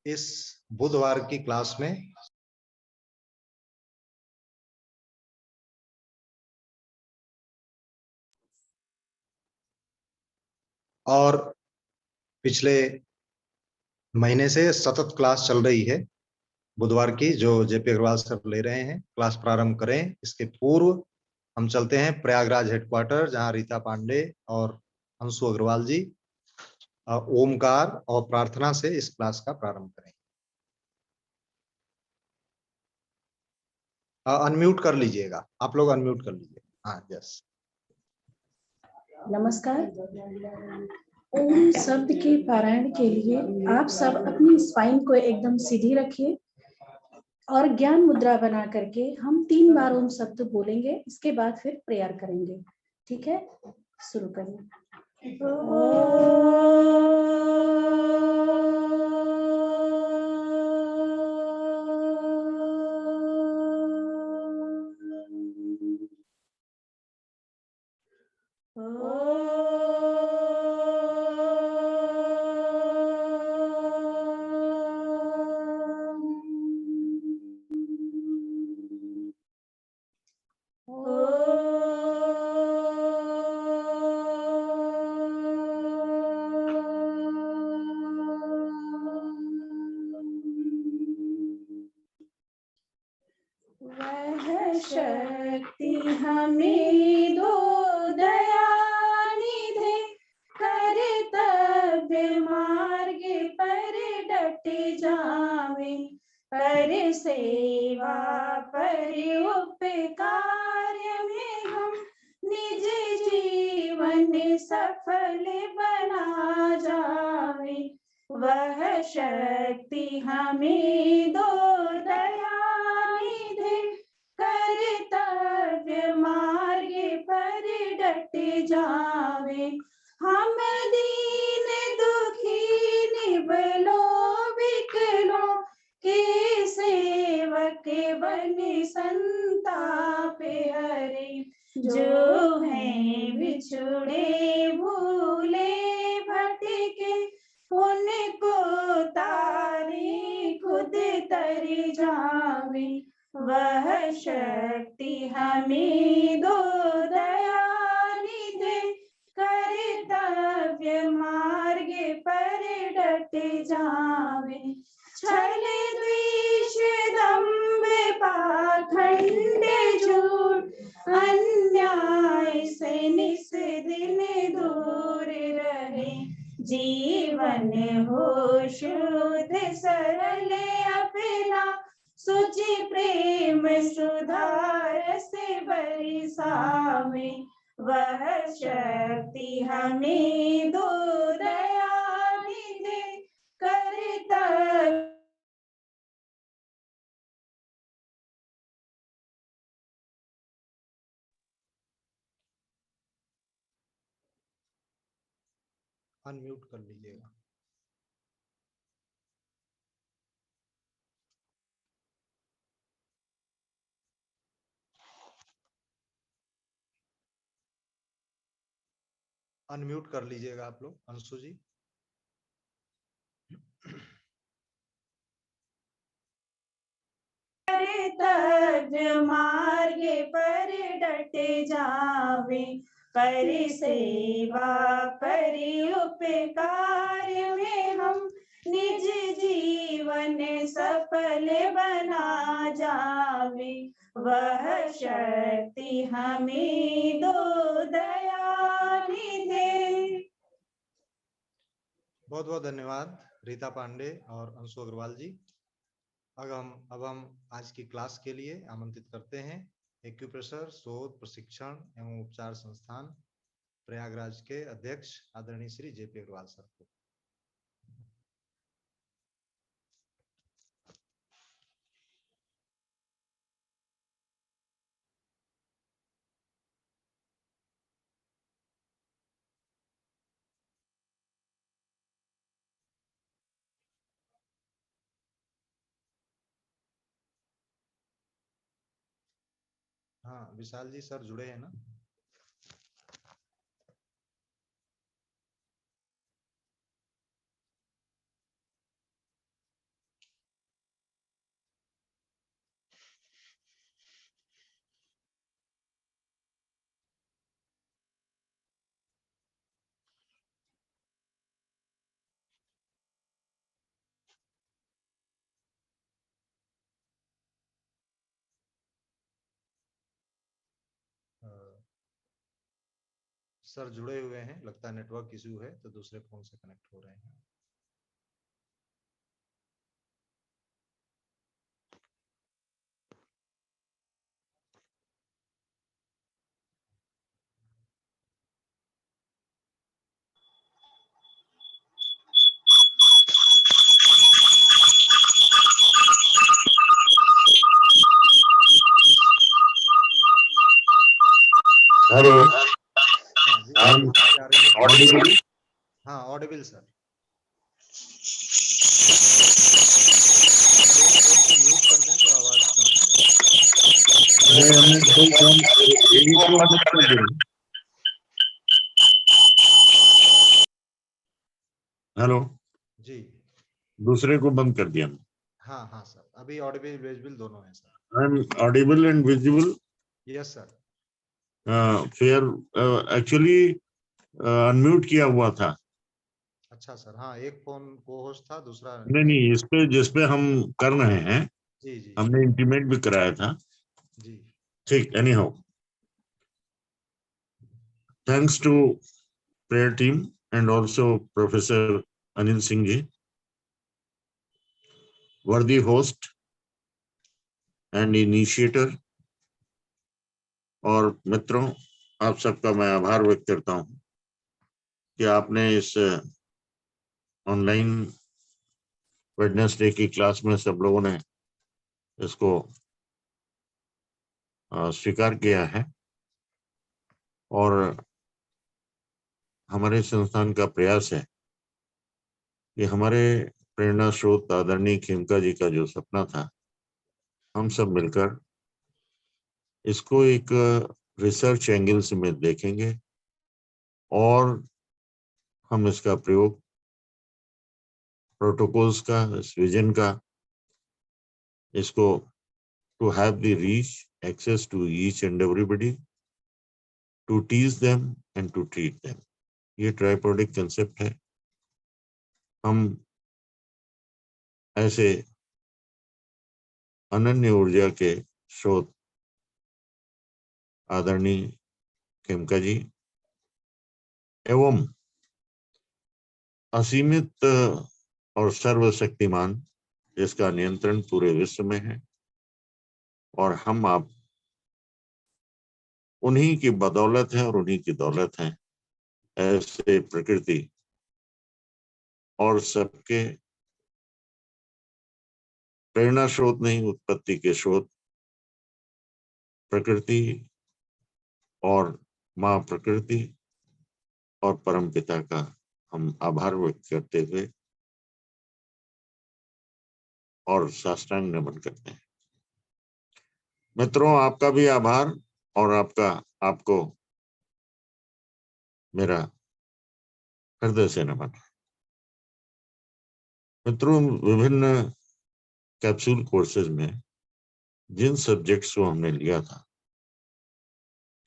इस बुधवार की क्लास में और पिछले महीने से सतत क्लास चल रही है बुधवार की, जो जेपी अग्रवाल सर ले रहे हैं। क्लास प्रारंभ करें इसके पूर्व हम चलते हैं प्रयागराज हेडक्वार्टर, जहां रीता पांडे और अंशु अग्रवाल जी ओमकार और प्रार्थना से इस क्लास का प्रारंभ करें। अनम्यूट कर लीजिएगा, आप लोग अनम्यूट कर लीजिए। हाँ, यस। नमस्कार। ओम शब्द के पारायण के लिए आप सब अपनी स्पाइन को एकदम सीधी रखिए और ज्ञान मुद्रा बना करके हम 3 बार ओम शब्द बोलेंगे। इसके बाद फिर प्रेयर करेंगे। ठीक है, शुरू करिए। वह शक्ति हमें दो दयानिधि, कर्तव्य मार्ग पर डट जावे, पर सेवा पर उपकार में हम निज जीवन सफल बना जावे। वह शक्ति हमें दो दयानिधि, कर्तव्य मार्ग पर डट जावे। हम दीन दुखी निबलो बिकलो के सेवक बन संताप हरे। जो हैं बिछुड़े भूले भटके, उनको तारे खुद तर जावे। वह शक्ति हमें दो दयानिधि, कर्तव्य मार्ग पर डट जावे। छल द्वेष दंभ पाखंड झूठ, अन्याय से निस दिन दूर रहे। जीवन हो शुद्ध सरल अपना, सुचि प्रेम सुधार से बरसावे। वह शक्ति हमें दो दयानिधि, कर्तव्य अनम्यूट कर लीजिएगा। अनम्यूट कर लीजिएगा आप लोग। अंशु जी। कर्तव्य मार्ग पर डट जावे, पर सेवा पर उपकार में हम निज जीवन सफल बना जावे। वह शक्ति हमें दो दयानिधि। बहुत बहुत धन्यवाद रीता पांडे और अंशु अग्रवाल जी। अब हम आज की क्लास के लिए आमंत्रित करते हैं एक्यूप्रेशर शोध प्रशिक्षण एवं उपचार संस्थान प्रयागराज के अध्यक्ष आदरणीय श्री जेपी अग्रवाल सर को। हाँ, विशाल जी सर जुड़े हैं ना? सर जुड़े हुए हैं, लगता है नेटवर्क इशू है तो दूसरे फोन से कनेक्ट हो रहे हैं। हेलो। हाँ जी, आवाज आ रही है? ऑडिबल? हाँ ऑडिबल सर। अगर एक फोन को म्यूट कर दें तो आवाज बंद हो जाएगी। हेलो, जी दूसरे को बंद कर दिया। हाँ हाँ सर, अभी ऑडिबल विजिबल दोनों है sir. I am audible and visible. Yes sir. फिर एक्चुअली अनम्यूट किया हुआ था। अच्छा सर, हाँ एक फोन को होस्ट था, दूसरा नहीं, इस पे जिस पे हम कर रहे हैं जी जी हमने इंटीमेट भी कराया था। जी। ठीक, any how, thanks to prayer team and also professor Anil Singh ji, worthy host and initiator. और मित्रों, आप सबका मैं आभार व्यक्त करता हूं कि आपने इस ऑनलाइन वेडनेसडे की क्लास में सब लोगों ने इसको स्वीकार किया है। और हमारे संस्थान का प्रयास है कि हमारे प्रेरणा स्रोत आदरणीय खेमका जी का जो सपना था, हम सब मिलकर इसको एक रिसर्च एंगल से में देखेंगे और हम इसका प्रयोग प्रोटोकॉल्स का, इस विजन का, इसको to have the reach access to each and everybody, to teach them and to treat them, ये ट्राइपोडिक कंसेप्ट है। हम ऐसे अनन्य ऊर्जा के स्रोत आदरणीय खेमका जी एवं असीमित और सर्वशक्तिमान जिसका नियंत्रण पूरे विश्व में है, और हम आप उन्हीं की बदौलत है और उन्हीं की दौलत है। ऐसे प्रकृति और सबके प्रेरणा स्रोत नहीं, उत्पत्ति के स्रोत प्रकृति और माँ प्रकृति और परम पिता का हम आभार व्यक्त करते हुए और साष्टांग नमन करते हैं। मित्रों, आपका भी आभार और आपको मेरा हृदय से नमन। मित्रों, विभिन्न कैप्सूल कोर्सेज में जिन सब्जेक्ट्स को हमने लिया था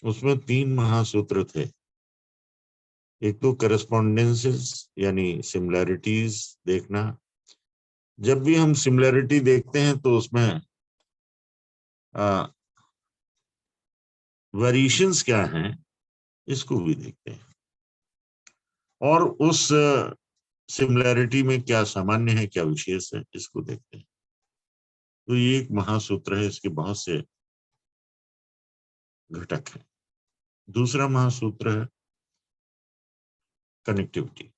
उसमें 3 महासूत्र थे। एक तो करस्पॉन्डेंसेस यानी सिमिलैरिटीज देखना। जब भी हम सिमिलैरिटी देखते हैं तो उसमें वेरिएशंस क्या हैं इसको भी देखते हैं, और उस सिमिलैरिटी में क्या सामान्य है, क्या विशेष है, इसको देखते हैं। तो ये एक महासूत्र है, इसके बहुत से घटक हैं। दूसरा महासूत्र है कनेक्टिविटी।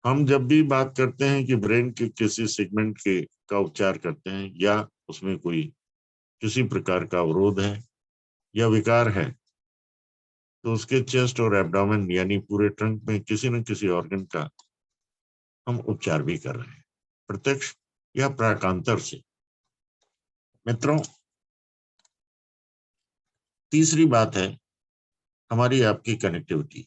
हम जब भी बात करते हैं कि ब्रेन के किसी सेगमेंट के का उपचार करते हैं या उसमें कोई किसी प्रकार का अवरोध है या विकार है, तो उसके चेस्ट और एब्डोमेन यानी पूरे ट्रंक में किसी न किसी ऑर्गन का हम उपचार भी कर रहे हैं, प्रत्यक्ष या प्राकांतर से। मित्रों, तीसरी बात है हमारी आपकी कनेक्टिविटी,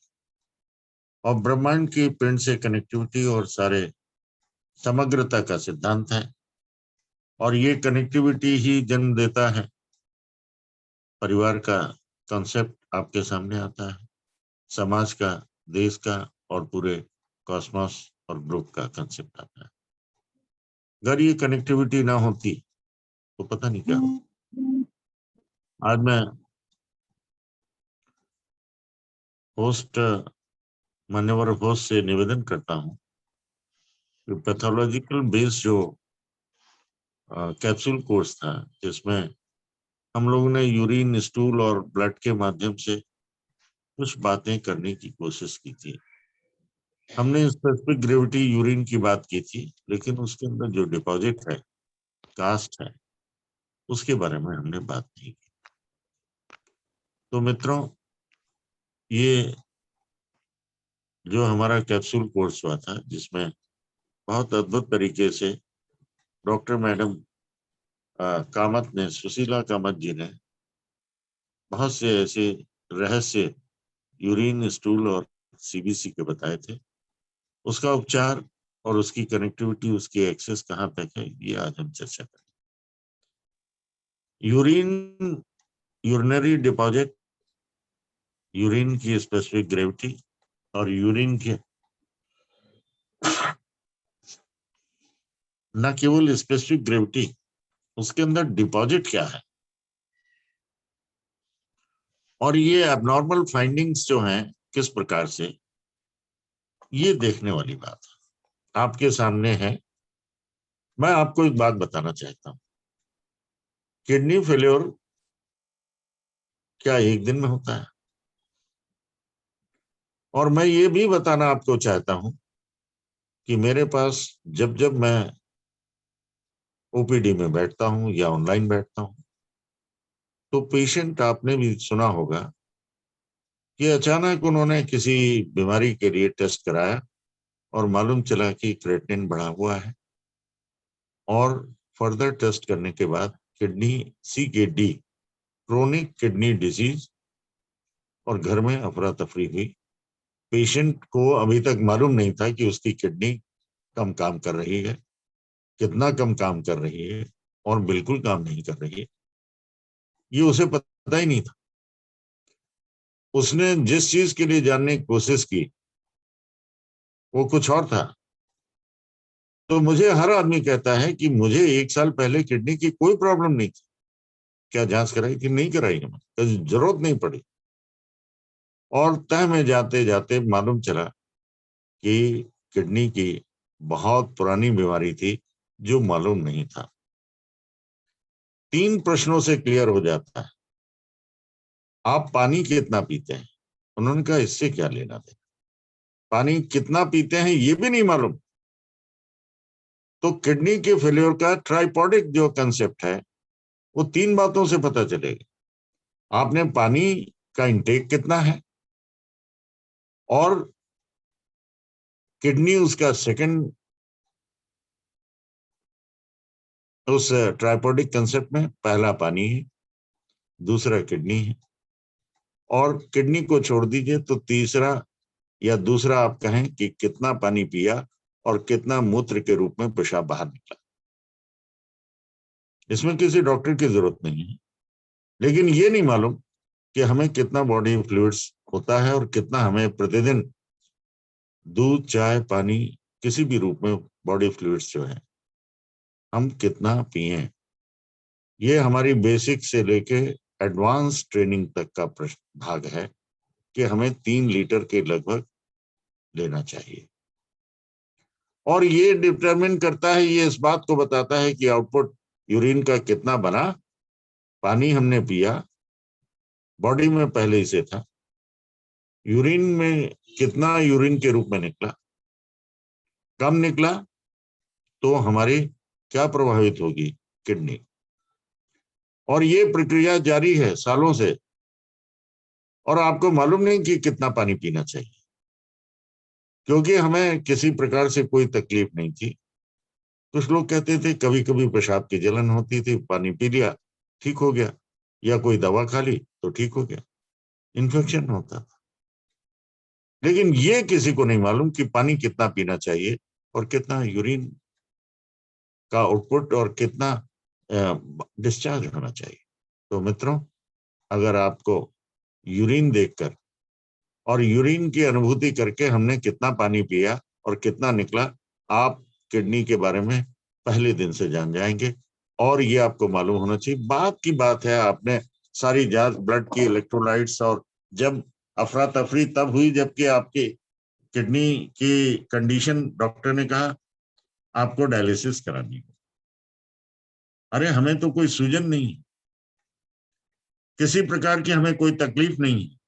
और ब्रह्मांड की पिंड से कनेक्टिविटी और सारे समग्रता का सिद्धांत है। और ये कनेक्टिविटी ही जन्म देता है परिवार का कॉन्सेप्ट आपके सामने आता है, समाज का, देश का और पूरे कॉस्मोस और ग्रुप का कंसेप्ट आता है। अगर ये कनेक्टिविटी ना होती तो पता नहीं क्या होता। आज मैं होस्ट मान्यवर होस्ट से निवेदन करता हूं कि पैथोलॉजिकल बेस्ड जो कैप्सूल कोर्स था, जिसमें हम लोगों ने यूरिन, स्टूल और ब्लड के माध्यम से कुछ बातें करने की कोशिश की थी। हमने स्पेसिफिक ग्रेविटी यूरिन की बात की थी, लेकिन उसके अंदर जो डिपॉजिट है, कास्ट है, उसके बारे में हमने बात नहीं की। तो मित्रों, ये जो हमारा कैप्सूल कोर्स हुआ था, जिसमें बहुत अद्भुत तरीके से डॉक्टर मैडम कामत ने, सुशीला कामत जी ने बहुत से ऐसे रहस्य यूरिन, स्टूल और सीबीसी के बताए थे। उसका उपचार और उसकी कनेक्टिविटी, उसकी एक्सेस कहाँ तक है, ये आज हम चर्चा करें। यूरिन, यूरिनरी डिपॉजिट, यूरिन की स्पेसिफिक ग्रेविटी और यूरिन के न केवल स्पेसिफिक ग्रेविटी, उसके अंदर डिपॉजिट क्या है, और ये एबनॉर्मल फाइंडिंग्स जो हैं किस प्रकार से, ये देखने वाली बात है। आपके सामने है। मैं आपको एक बात बताना चाहता हूं, किडनी फेल्योर क्या एक दिन में होता है? और मैं ये भी बताना आपको चाहता हूं कि मेरे पास जब जब मैं ओपीडी में बैठता हूं या ऑनलाइन बैठता हूं, तो पेशेंट, आपने भी सुना होगा कि अचानक उन्होंने किसी बीमारी के लिए टेस्ट कराया और मालूम चला कि क्रिएटिनिन बढ़ा हुआ है, और फर्दर टेस्ट करने के बाद kidney CKD, chronic kidney disease, और घर में अफरा तफरी हुई। पेशेंट को अभी तक मालूम नहीं था कि उसकी किडनी कम काम कर रही है, कितना कम काम कर रही है, और बिल्कुल काम नहीं कर रही है, ये उसे पता ही नहीं था। उसने जिस चीज के लिए जानने की कोशिश की वो कुछ और था। तो मुझे हर आदमी कहता है कि मुझे 1 साल पहले किडनी की कोई प्रॉब्लम नहीं थी, क्या जांच कराई थी? नहीं कराई, हमें जरूरत नहीं पड़ी। और तह में जाते जाते मालूम चला कि किडनी की बहुत पुरानी बीमारी थी जो मालूम नहीं था। 3 प्रश्नों से क्लियर हो जाता है। आप पानी कितना पीते हैं? उन्होंने कहा इससे क्या लेना देना, पानी कितना पीते हैं ये भी नहीं मालूम। तो किडनी के फेलियर का ट्राइपॉडिक जो कंसेप्ट है, वो 3 बातों से पता चलेगा। आपने पानी का इंटेक कितना है, और किडनी उसका सेकंड, उस ट्राइपॉडिक कंसेप्ट में पहला पानी है, दूसरा किडनी है, और किडनी को छोड़ दीजिए तो तीसरा या दूसरा आप कहें कि कितना पानी पिया और कितना मूत्र के रूप में पेशाब बाहर निकला। इसमें किसी डॉक्टर की जरूरत नहीं है, लेकिन ये नहीं मालूम कि हमें कितना बॉडी फ्लूइड्स होता है और कितना हमें प्रतिदिन दूध, चाय, पानी, किसी भी रूप में बॉडी फ्लूइड्स जो है हम कितना पिए। ये हमारी बेसिक से लेके एडवांस ट्रेनिंग तक का भाग है कि हमें 3 लीटर के लगभग लेना चाहिए। और ये डिटरमिन करता है, ये इस बात को बताता है कि आउटपुट यूरिन का कितना बना, पानी हमने पिया, बॉडी में पहले ही से था, यूरिन में कितना यूरिन के रूप में निकला, कम निकला तो हमारी क्या प्रभावित होगी, किडनी। और ये प्रक्रिया जारी है सालों से, और आपको मालूम नहीं कि कितना पानी पीना चाहिए, क्योंकि हमें किसी प्रकार से कोई तकलीफ नहीं थी। कुछ लोग कहते थे कभी कभी पेशाब की जलन होती थी, पानी पी लिया ठीक हो गया, या कोई दवा खा ली तो ठीक हो गया, इन्फेक्शन होता था। लेकिन ये किसी को नहीं मालूम कि पानी कितना पीना चाहिए और कितना यूरिन का आउटपुट और कितना डिस्चार्ज होना चाहिए। तो मित्रों, अगर आपको यूरिन देखकर और यूरिन की अनुभूति करके हमने कितना पानी पिया और कितना निकला, आप किडनी के बारे में पहले दिन से जान जाएंगे। और ये आपको मालूम होना चाहिए। बात की बात है, आपने सारी जांच, ब्लड की इलेक्ट्रोलाइट्स, और जब अफरा तफरी तब हुई जबकि आपके किडनी की कंडीशन, डॉक्टर ने कहा आपको डायलिसिस करानी है। अरे हमें तो कोई सूजन नहीं, किसी प्रकार की हमें कोई तकलीफ नहीं है।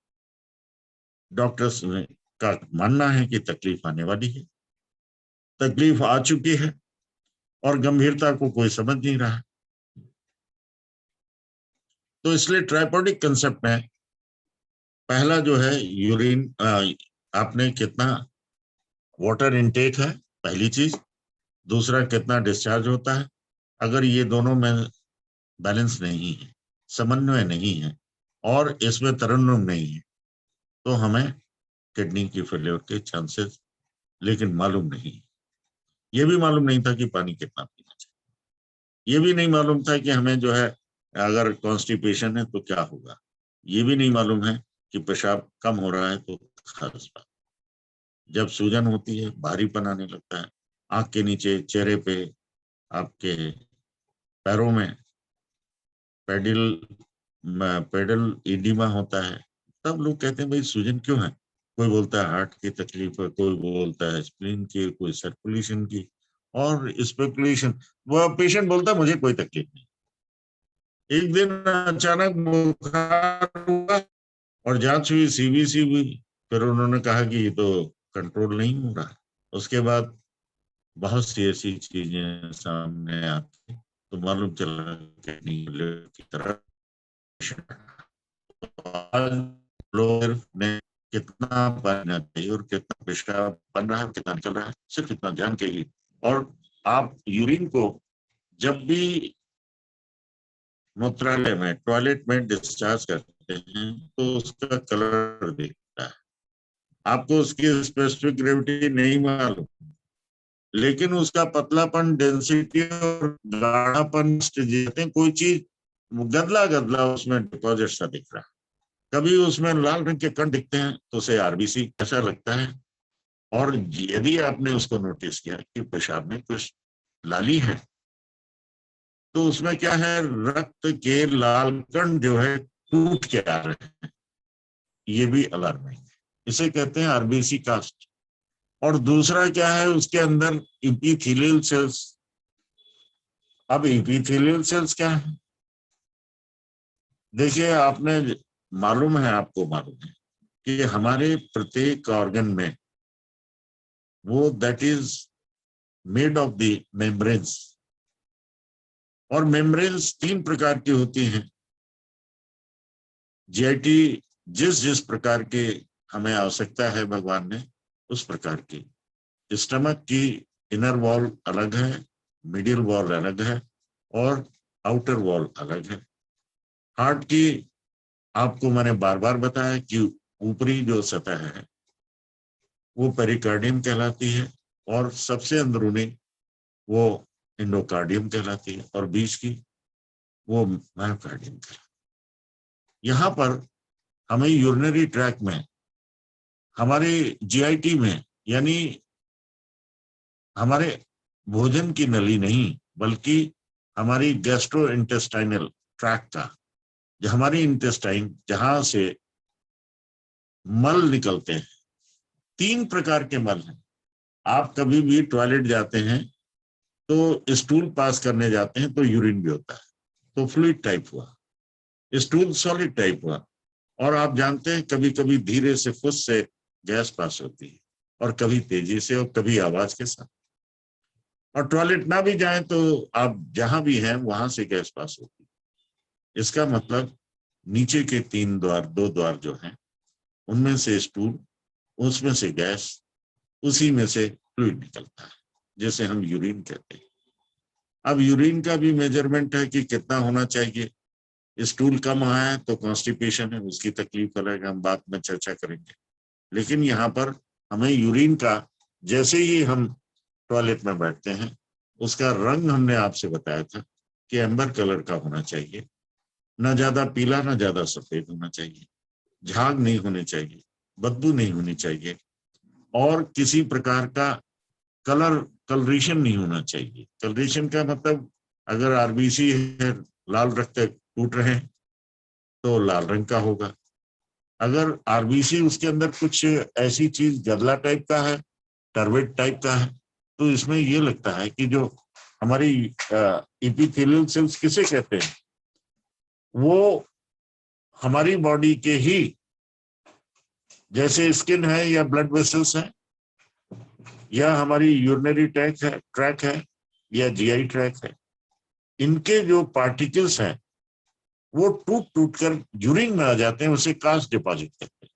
डॉक्टर्स का मानना है कि तकलीफ आने वाली है, तकलीफ आ चुकी है और गंभीरता को कोई समझ नहीं रहा। तो इसलिए ट्राइपॉडिक कंसेप्ट में पहला जो है यूरिन, आपने कितना वाटर इनटेक है पहली चीज, दूसरा कितना डिस्चार्ज होता है। अगर ये दोनों में बैलेंस नहीं है, समन्वय नहीं है और इसमें तरन्नुम नहीं है, तो हमें किडनी की फेलियर के चांसेस, लेकिन मालूम नहीं। ये भी मालूम नहीं था कि पानी कितना पीना चाहिए, ये भी नहीं मालूम था कि हमें जो है अगर कॉन्स्टिपेशन है तो क्या होगा, ये भी नहीं मालूम है कि पेशाब कम हो रहा है तो खास बात। जब सूजन होती है, भारीपन आने लगता है, आंख के नीचे, चेहरे पे, आपके पैरों में पेडल इडिमा होता है, तब लोग कहते हैं भाई सूजन क्यों है। कोई बोलता है हार्ट की तकलीफ है, कोई बोलता है स्प्लीन की, कोई सर्कुलेशन की, और स्पेकुलेशन। वो पेशेंट बोलता है मुझे कोई तकलीफ नहीं। एक दिन अचानक बुखार हुआ और जांच हुई, सीबीसी हुई, फिर उन्होंने कहा कि ये तो कंट्रोल नहीं हो रहा। उसके बाद बहुत सी ऐसी चीजें सामने आती तो मालूम चला की तरह लोग ने कितना पढ़ना चाहिए और कितना पेशाब बन रहा है, कितना निकल रहा है, सिर्फ इतना ध्यान के लिए। और आप यूरिन को जब भी मूत्रालय में, टॉयलेट में डिस्चार्ज करते हैं तो उसका कलर दिखता है। आपको उसकी स्पेसिफिक ग्रेविटी नहीं मालूम, लेकिन उसका पतलापन, डेंसिटी और गाढ़ापन, कोई चीज गदला गदला उसमें डिपॉजिट सा दिख रहा है। कभी उसमें लाल रंग के कण दिखते हैं तो उसे आरबीसी ऐसा लगता है। और यदि आपने उसको नोटिस किया कि पेशाब में कुछ लाली है, तो उसमें क्या है, रक्त के लाल कण जो है टूट के आ रहे हैं, ये भी अलार्मिंग है। इसे कहते हैं आरबीसी कास्ट। और दूसरा क्या है, उसके अंदर इपिथेलियल सेल्स। अब इपिथेलियल सेल्स क्या है, देखिए आपने, मालूम है, आपको मालूम है कि हमारे प्रत्येक ऑर्गन में वो that is made of the membranes. और मेम्ब्रेन्स 3 प्रकार की होती हैं। जीआईटी जिस जिस प्रकार के हमें आवश्यकता है भगवान ने, उस प्रकार की। स्टमक की इनर वॉल अलग है, मिडिल वॉल अलग है और आउटर वॉल अलग है। हार्ट की आपको मैंने बार बार बताया कि ऊपरी जो सतह है वो पेरिकार्डियम कहलाती है और सबसे अंदरूनी वो एंडोकार्डियम कहलाती है और बीच की वो मायोकार्डियम कहलाती है। यहाँ पर हमें यूरिनरी ट्रैक में, हमारे जीआईटी में, यानी हमारे भोजन की नली नहीं बल्कि हमारी गैस्ट्रो इंटेस्टाइनल ट्रैक का, जो हमारी इंटेस्टाइन जहां से मल निकलते हैं, 3 प्रकार के मल हैं। आप कभी भी टॉयलेट जाते हैं तो स्टूल पास करने जाते हैं तो यूरिन भी होता है, तो फ्लूइड टाइप हुआ, स्टूल सॉलिड टाइप हुआ। और आप जानते हैं कभी कभी धीरे से फुस से गैस पास होती है और कभी तेजी से और कभी आवाज के साथ। और टॉयलेट ना भी जाएं तो आप जहां भी हैं वहां से गैस पास होती है। इसका मतलब नीचे के 3 द्वार, 2 द्वार जो हैं, उनमें से स्टूल, उसमें से गैस, उसी में से फ्लूइड निकलता है, जैसे हम यूरिन कहते हैं। अब यूरिन का भी मेजरमेंट है कि कितना होना चाहिए। स्टूल कम आया है तो कॉन्स्टिपेशन है, उसकी तकलीफ अलग, हम बाद में चर्चा करेंगे। लेकिन यहाँ पर हमें यूरिन का, जैसे ही हम टॉयलेट में बैठते हैं, उसका रंग हमने आपसे बताया था कि एम्बर कलर का होना चाहिए, ना ज्यादा पीला ना ज्यादा सफेद होना चाहिए, झाग नहीं होने चाहिए, बदबू नहीं होनी चाहिए और किसी प्रकार का कलरेशन नहीं होना चाहिए। कलरेशन का मतलब, अगर आरबीसी है, लाल रक्त टूट रहे हैं तो लाल रंग का होगा। अगर आरबीसी उसके अंदर कुछ ऐसी चीज गदला टाइप का है, टर्वेट टाइप का है, तो इसमें ये लगता है कि जो हमारी एपिथेलियल सेल्स किसे कहते हैं, वो हमारी बॉडी के ही जैसे स्किन है या ब्लड वेसल्स है या हमारी यूरिनरी ट्रैक है या जीआई ट्रैक है, इनके जो पार्टिकल्स हैं वो टूट टूट कर यूरिन में आ जाते हैं, उसे कास्ट डिपॉजिट करते हैं।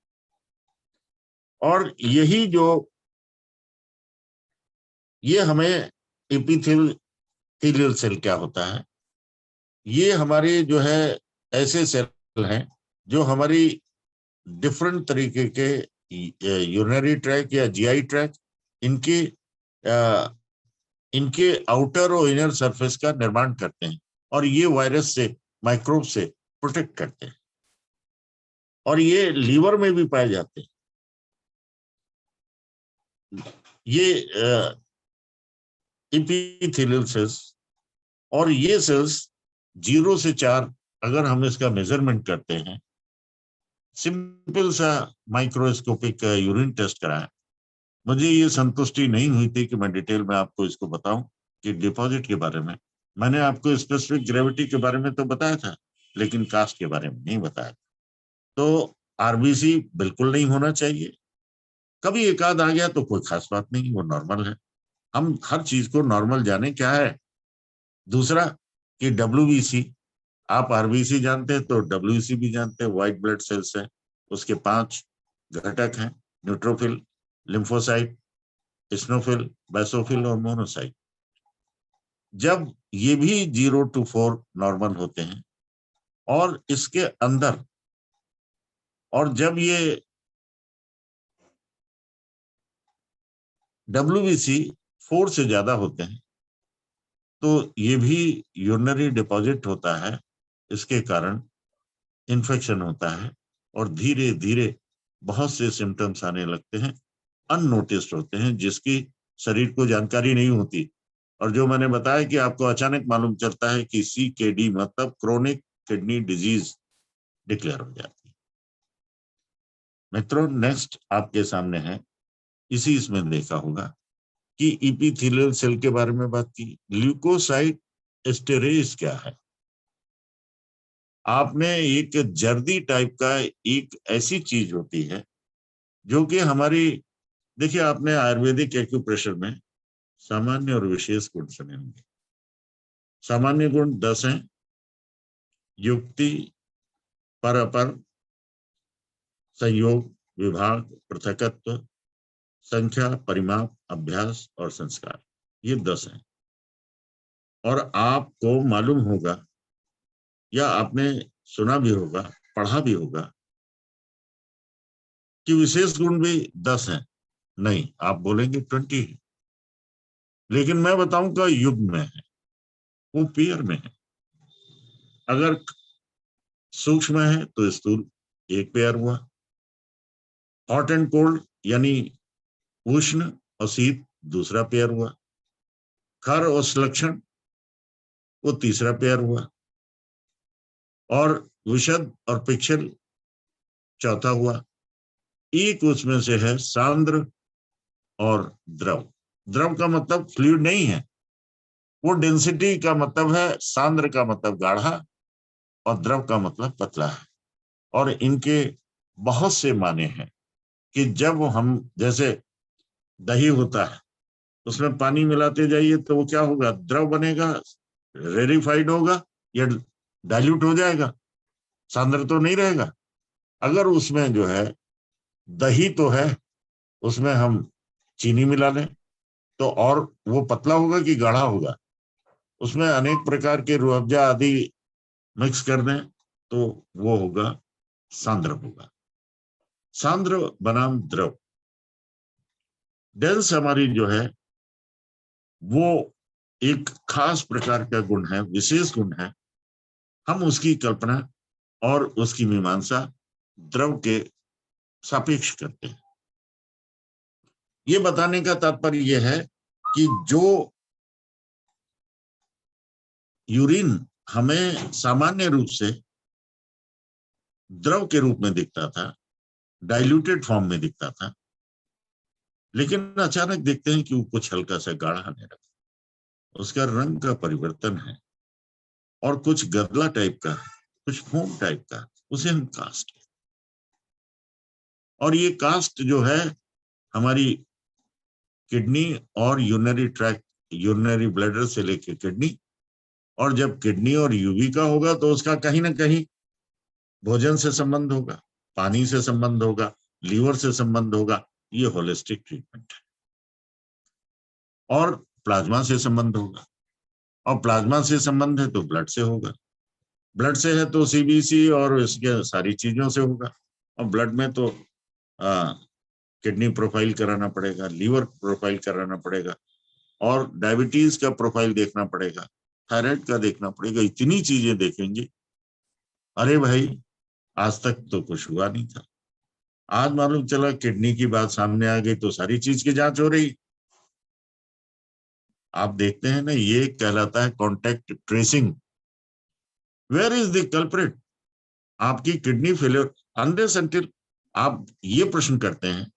और यही जो ये हमें एपिथेलियल सेल क्या होता है, ये हमारे जो है ऐसे सेल हैं जो हमारी डिफरेंट तरीके के यूरिनरी ट्रैक या जीआई ट्रैक, इनके इनके आउटर और इनर सरफेस का निर्माण करते हैं और ये वायरस से, माइक्रोब से प्रोटेक्ट करते हैं। और ये लीवर में भी पाए जाते हैं। ये एपिथेलियल सेल्स, और ये सेल्स 0 से 4 अगर हम इसका मेजरमेंट करते हैं, सिंपल सा माइक्रोस्कोपिक यूरिन टेस्ट कराया, मुझे ये संतुष्टि नहीं हुई थी कि मैं डिटेल में आपको इसको बताऊं कि डिपॉजिट के बारे में। मैंने आपको स्पेसिफिक ग्रेविटी के बारे में तो बताया था, लेकिन कास्ट के बारे में नहीं बताया। तो आरबीसी बिल्कुल नहीं होना चाहिए। कभी एक आध आ गया तो कोई खास बात नहीं, वो नॉर्मल है। हम हर चीज को नॉर्मल जाने। क्या है दूसरा कि डब्ल्यूबीसी, आप आरबीसी जानते हैं तो डब्ल्यूबीसी भी जानते हैं, व्हाइट ब्लड सेल्स है, उसके 5 घटक हैं, न्यूट्रोफिल, लिम्फोसाइट, स्नोफिल, बैसोफिल और मोनोसाइट। जब ये भी 0 to 4 नॉर्मल होते हैं और इसके अंदर, और जब ये डब्ल्यूबीसी 4 से ज्यादा होते हैं तो ये भी यूरिनरी डिपॉजिट होता है, इसके कारण इन्फेक्शन होता है और धीरे धीरे बहुत से सिम्टम्स आने लगते हैं, अननोटिस्ड होते हैं, जिसकी शरीर को जानकारी नहीं होती। और जो मैंने बताया कि आपको अचानक मालूम चलता है कि CKD मतलब क्रोनिक किडनी डिजीज डिक्लेयर हो जाती है। मित्रों, नेक्स्ट आपके सामने है, इसी इसमें देखा होगा कि एपिथेलियल सेल के बारे में बात की। ल्यूकोसाइट एस्टेरेज क्या है? आपने एक जर्दी टाइप का एक ऐसी चीज होती है जो कि हमारी, देखिए आपने आयुर्वेदिक एक्यूप्रेशर में सामान्य और विशेष गुण सुने होंगे। सामान्य गुण 10 हैं: युक्ति, पर अपर, संयोग, विभाग, पृथकत्व, संख्या, परिमाप, अभ्यास और संस्कार। ये 10 हैं। और आपको मालूम होगा या आपने सुना भी होगा, पढ़ा भी होगा कि विशेष गुण भी 10 हैं। नहीं, आप बोलेंगे 20 है, लेकिन मैं बताऊंगा युग में है, वो पेयर में है। अगर सूक्ष्म है तो स्थूल 1 पेयर हुआ, हॉट एंड कोल्ड यानी उष्ण और शीत 2 पेयर हुआ, खर और श्लक्षण वो 3 पेयर हुआ, और विशद और पिक्सल 4था हुआ। एक उसमें से है सांद्र और द्रव। द्रव का मतलब फ्लूइड नहीं है, वो डेंसिटी का मतलब है। सांद्र का मतलब गाढ़ा और द्रव का मतलब पतला है। और इनके बहुत से माने हैं कि जब हम, जैसे दही होता है, उसमें पानी मिलाते जाइए तो वो क्या होगा, द्रव बनेगा, रेरिफाइड होगा या डाइल्यूट हो जाएगा, सांद्र तो नहीं रहेगा। अगर उसमें जो है दही तो है, उसमें हम चीनी मिला लें तो और वो पतला होगा कि गाढ़ा होगा। उसमें अनेक प्रकार के रूह अफ़ज़ा आदि मिक्स कर दें तो वो होगा सांद्र होगा। सांद्र बनाम द्रव। डेंस हमारी जो है वो एक खास प्रकार का गुण है, विशेष गुण है। हम उसकी कल्पना और उसकी मीमांसा द्रव के सापेक्ष करते हैं। ये बताने का तात्पर्य यह है कि जो यूरिन हमें सामान्य रूप से द्रव के रूप में दिखता था, डाइल्यूटेड फॉर्म में दिखता था, लेकिन अचानक देखते हैं कि वो कुछ हल्का सा गाढ़ा आने लगा, उसका रंग का परिवर्तन है और कुछ गदला टाइप का है, कुछ फोम टाइप का, उसे हम कास्ट कहते हैं। और ये कास्ट जो है हमारी किडनी और यूरिनरी ट्रैक्ट, यूरिनरी ब्लैडर से लेके किडनी, और जब किडनी और यूवी का होगा तो उसका कहीं ना कहीं भोजन से संबंध होगा, पानी से संबंध होगा, लीवर से संबंध होगा। ये होलिस्टिक ट्रीटमेंट है। और प्लाज्मा से संबंध होगा, और प्लाज्मा से संबंध है तो ब्लड से होगा, ब्लड से है तो सीबीसी और इसके सारी चीजों से होगा, और ब्लड में तो किडनी प्रोफाइल कराना पड़ेगा, लीवर प्रोफाइल कराना पड़ेगा, और डायबिटीज का प्रोफाइल देखना पड़ेगा, थायराइड का देखना पड़ेगा, इतनी चीजें देखेंगे। अरे भाई, आज तक तो कुछ हुआ नहीं था, आज मालूम चला किडनी की बात सामने आ गई तो सारी चीज की जांच हो रही। आप देखते हैं ना, ये कहलाता है contact tracing. Where is the culprit? आपकी किडनी फेलियर, अनलेस अंटिल आप ये प्रश्न करते हैं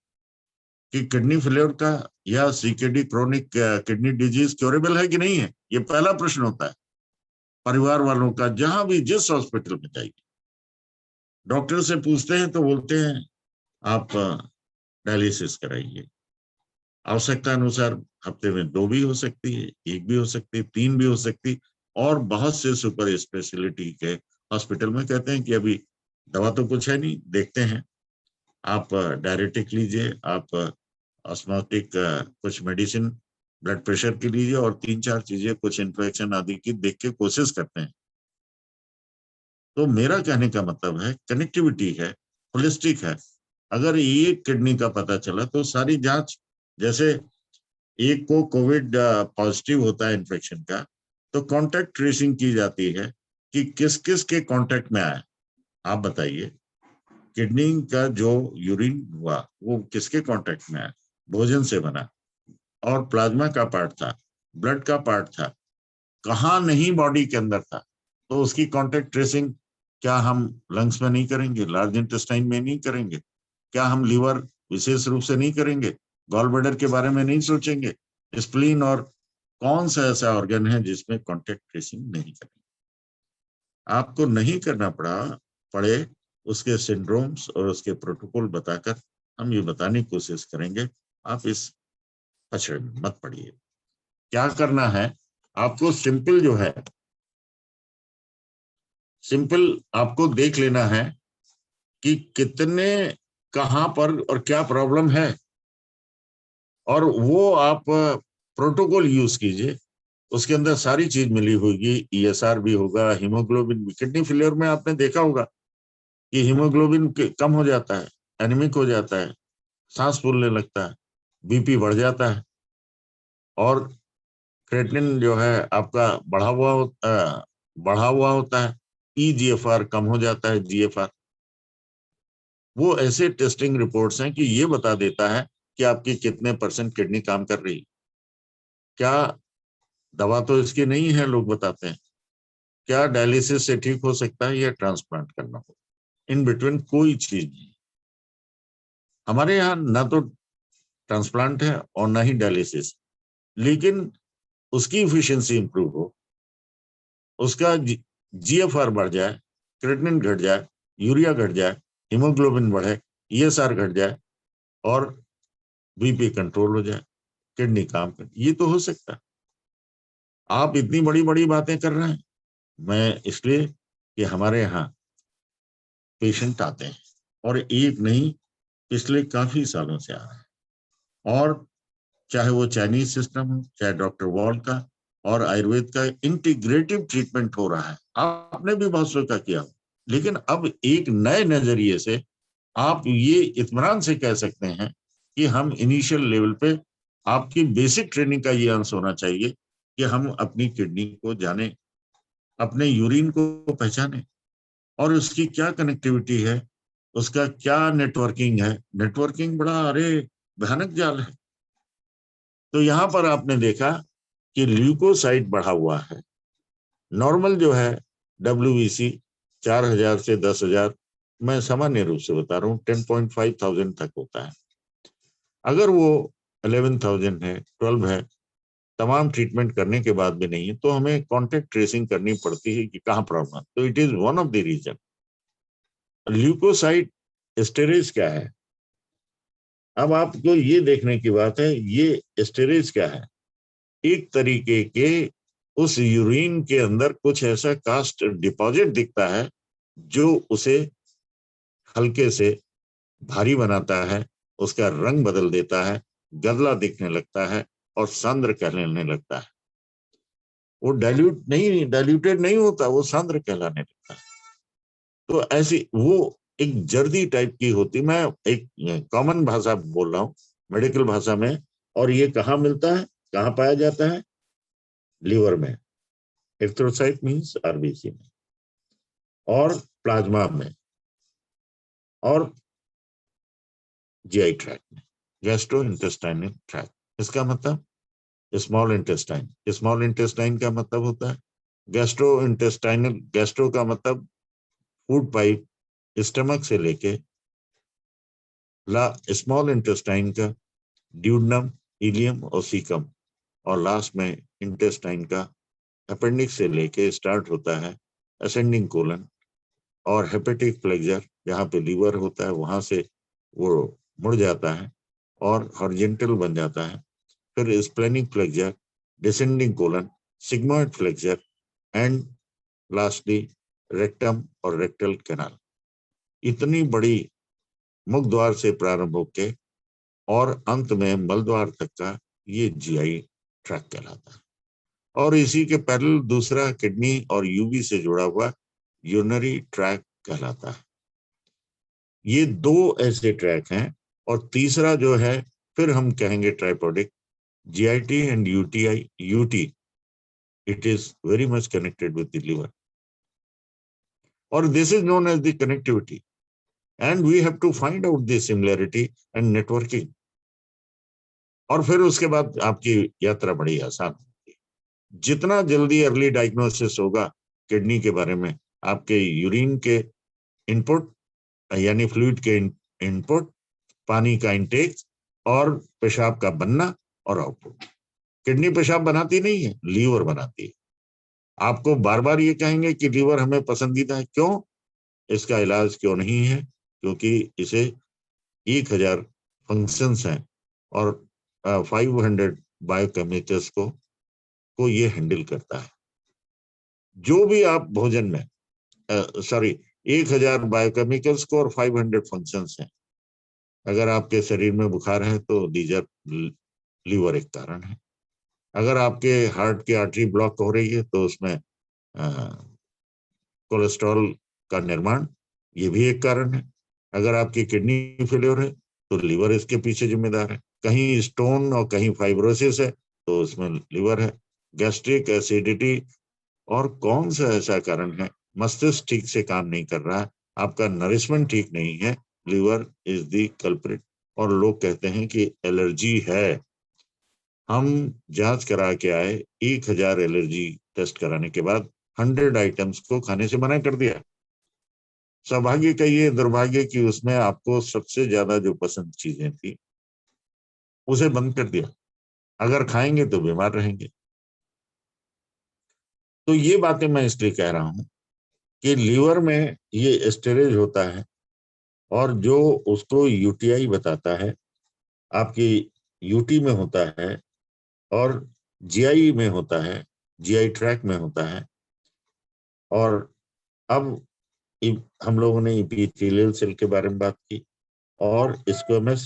कि किडनी फेलियर का या CKD chronic kidney disease curable है कि नहीं है, ये पहला प्रश्न होता है परिवार वालों का। जहां भी जिस हॉस्पिटल में जाइए, डॉक्टर से पूछते हैं तो बोलते हैं आप डायलिसिस कराइए। आवश्यकता अनुसार हफ्ते में 2 भी हो सकती है, 1 भी हो सकती है, 3 भी हो सकती, और बहुत से सुपर स्पेशलिटी के हॉस्पिटल में कहते हैं कि अभी दवा तो कुछ है नहीं, देखते हैं, आप डायरेटिक लीजिए, आप ऑस्मोटिक कुछ मेडिसिन ब्लड प्रेशर की लीजिए, और 3-4 चीजें कुछ इन्फेक्शन आदि की देख के कोशिश करते हैं। तो मेरा कहने का मतलब है कनेक्टिविटी है, होलिस्टिक है। अगर एक किडनी का पता चला तो सारी जांच, जैसे एक को कोविड पॉजिटिव होता है इन्फेक्शन का, तो कांटेक्ट ट्रेसिंग की जाती है कि किस किस के कांटेक्ट में आया। आप बताइए, किडनी का जो यूरिन हुआ वो किसके कांटेक्ट में आया? भोजन से बना, और प्लाज्मा का पार्ट था, ब्लड का पार्ट था, कहाँ नहीं बॉडी के अंदर था, तो उसकी कांटेक्ट ट्रेसिंग क्या हम लंग्स में नहीं करेंगे, लार्ज इंटेस्टाइन में नहीं करेंगे, क्या हम लीवर विशेष रूप से नहीं करेंगे, गॉल ब्लैडर के बारे में नहीं सोचेंगे, स्प्लीन, और कौन सा ऐसा ऑर्गन है जिसमें कांटेक्ट ट्रेसिंग नहीं करेंगे? आपको नहीं करना पड़े उसके सिंड्रोम्स और उसके प्रोटोकॉल बताकर हम ये बताने की कोशिश करेंगे, आप इस पछड़े में मत पड़िए। क्या करना है आपको? सिंपल जो है, सिंपल आपको देख लेना है कि कितने, कहां पर और क्या प्रॉब्लम है, और वो आप प्रोटोकॉल यूज कीजिए। उसके अंदर सारी चीज मिली होगी, ईएसआर भी होगा, हीमोग्लोबिन भी। किडनी फेलियर में आपने देखा होगा कि हीमोग्लोबिन कम हो जाता है, एनीमिक हो जाता है, सांस फूलने लगता है, बीपी बढ़ जाता है, और क्रेटिनिन जो है आपका बढ़ा हुआ होता है, ईजीएफआर कम हो जाता है, जीएफआर। वो ऐसे टेस्टिंग रिपोर्ट्स हैं कि ये बता देता है कि आपकी कितने % किडनी काम कर रही। क्या दवा तो इसकी नहीं है, लोग बताते हैं, क्या डायलिसिस से ठीक हो सकता है या ट्रांसप्लांट करना हो? इन बिटवीन कोई चीज नहीं। हमारे यहाँ ना तो ट्रांसप्लांट है और ना ही डायलिसिस, लेकिन उसकी इफिशिएंसी इंप्रूव हो, उसका जीएफआर बढ़ जाए, क्रेटिनिन घट जाए, यूरिया घट जाए, हीमोग्लोबिन बढ़े, ईएसआर घट जाए, और बीपी कंट्रोल हो जाए, किडनी काम करे, ये तो हो सकता है। आप इतनी बड़ी बड़ी बातें कर रहे हैं। मैं इसलिए कि हमारे यहाँ पेशेंट आते हैं, और एक नहीं, पिछले काफी सालों से आ रहे हैं, और चाहे वो चाइनीज सिस्टम हो, चाहे डॉक्टर वॉल का और आयुर्वेद का इंटीग्रेटिव ट्रीटमेंट हो रहा है। आपने भी बहुत सोचा किया, लेकिन अब एक नए नजरिए से आप ये इत्मीनान से कह सकते हैं कि हम इनिशियल लेवल पे, आपकी बेसिक ट्रेनिंग का ये अंश होना चाहिए कि हम अपनी किडनी को जाने, अपने यूरिन को पहचाने, और उसकी क्या कनेक्टिविटी है, उसका क्या नेटवर्किंग है। नेटवर्किंग बड़ा भयानक जाल है। तो यहाँ पर आपने देखा कि ल्यूकोसाइट बढ़ा हुआ है। नॉर्मल जो है WBC 4000 से 10,000 मैं सामान्य रूप से बता रहा हूँ 10,500 तक होता है। अगर वो 11,000 है, 12 है, तमाम ट्रीटमेंट करने के बाद भी नहीं है, तो हमें कॉन्टेक्ट ट्रेसिंग करनी पड़ती है कि कहाँ प्रॉब्लम है। तो it is one of the reason. Leucocyte esterase क्या है? अब आपको ये देखने की बात है, ये स्टेरेज क्या है? एक तरीके के उस यूरिन के अंदर कुछ ऐसा कास्ट डिपॉजिट दिखता है जो उसे हल्के से भारी बनाता है, उसका रंग बदल देता है, गदला दिखने लगता है और सांद्र कहलाने लगता है। वो डाइल्यूटेड नहीं होता, वो सांद्र कहलाने लगता है। तो ऐसी वो एक जर्दी टाइप की होती, मैं एक कॉमन भाषा बोल रहा हूँ, मेडिकल भाषा में। और ये कहाँ मिलता है, कहाँ पाया जाता है? लीवर में, एरिथ्रोसाइट मींस आरबीसी में, और प्लाज्मा में, और जीआई ट्रैक्ट में, गैस्ट्रो इंटेस्टाइनल ट्रैक्ट। इसका मतलब स्मॉल इंटेस्टाइन। स्मॉल इंटेस्टाइन का मतलब होता है गैस्ट्रो इंटेस्टाइनल। गैस्ट्रो का मतलब फूड पाइप, स्टमक से लेके स्मॉल इंटेस्टाइन का ड्यूडनम, इलियम और सीकम, और लास्ट में इंटेस्टाइन का अपेंडिक्स से लेके स्टार्ट होता है असेंडिंग कोलन और हेपेटिक फ्लेक्सर, जहाँ पे लीवर होता है वहां से वो मुड़ जाता है और हॉरिजॉन्टल बन जाता है। फिर splenic flexor, descending colon, sigmoid flexor and lastly rectum और रेक्टल कैनाल। इतनी बड़ी मुख द्वार से प्रारंभ होके और अंत में मल द्वार तक का ये जीआई ट्रैक कहलाता है। और इसी के पैरेलल दूसरा किडनी और यूवी से जुड़ा हुआ यूरिनरी ट्रैक कहलाता है। ये दो ऐसे ट्रैक हैं। और तीसरा जो है, फिर हम कहेंगे tripodic, GIT and UTI. UT, it is very much connected with the liver, or this is known as the connectivity, and we have to find out the similarity and networking. और फिर उसके बाद आपकी यात्रा बड़ी आसान होगी। जितना जल्दी अर्ली डायग्नोसिस होगा किडनी के बारे में, आपके यूरिन के इनपुट यानी फ्लूइड के इनपुट, पानी का इंटेक और पेशाब का बनना और आउटपुट। किडनी पेशाब बनाती नहीं है, लीवर बनाती है। आपको बार बार ये कहेंगे कि लीवर हमें पसंदीदा है, क्यों? इसका इलाज क्यों नहीं है? क्योंकि इसे 1000 फंक्शंस हैं और 500 बायोकेमिकल्स को ये हैंडल करता है। जो भी आप भोजन में 1000 बायोकेमिकल्स को और 500 फंक्शंस हैं। अगर आपके शरीर में बुखार है तो दीजर लीवर एक कारण है। अगर आपके हार्ट की आर्टरी ब्लॉक हो रही है तो उसमें कोलेस्ट्रॉल का निर्माण, ये भी एक कारण है। अगर आपकी किडनी फेलियर है तो लीवर इसके पीछे जिम्मेदार है। कहीं स्टोन और कहीं फाइब्रोसिस है तो उसमें लीवर है। गैस्ट्रिक एसिडिटी, और कौन सा ऐसा कारण है? मस्तिष्क ठीक से काम नहीं कर रहा है, आपका नरिशमेंट ठीक नहीं है, लीवर इज द कल्प्रिट। और लोग कहते हैं कि एलर्जी है। हम जांच करा के आए, 1000 एलर्जी टेस्ट कराने के बाद 100 आइटम्स को खाने से मना कर दिया। सौभाग्य का ये दुर्भाग्य कि उसमें आपको सबसे ज्यादा जो पसंद चीजें थी उसे बंद कर दिया। अगर खाएंगे तो बीमार रहेंगे। तो ये बातें मैं इसलिए कह रहा हूं कि लीवर में ये स्टेरेज होता है, और जो उसको यूटीआई बताता है, आपकी यूटी में होता है और जीआई में होता है, जीआई ट्रैक में होता है। और अब हम लोगों ने एपिथेलियल सेल के बारे में बात की, और स्क्वेमस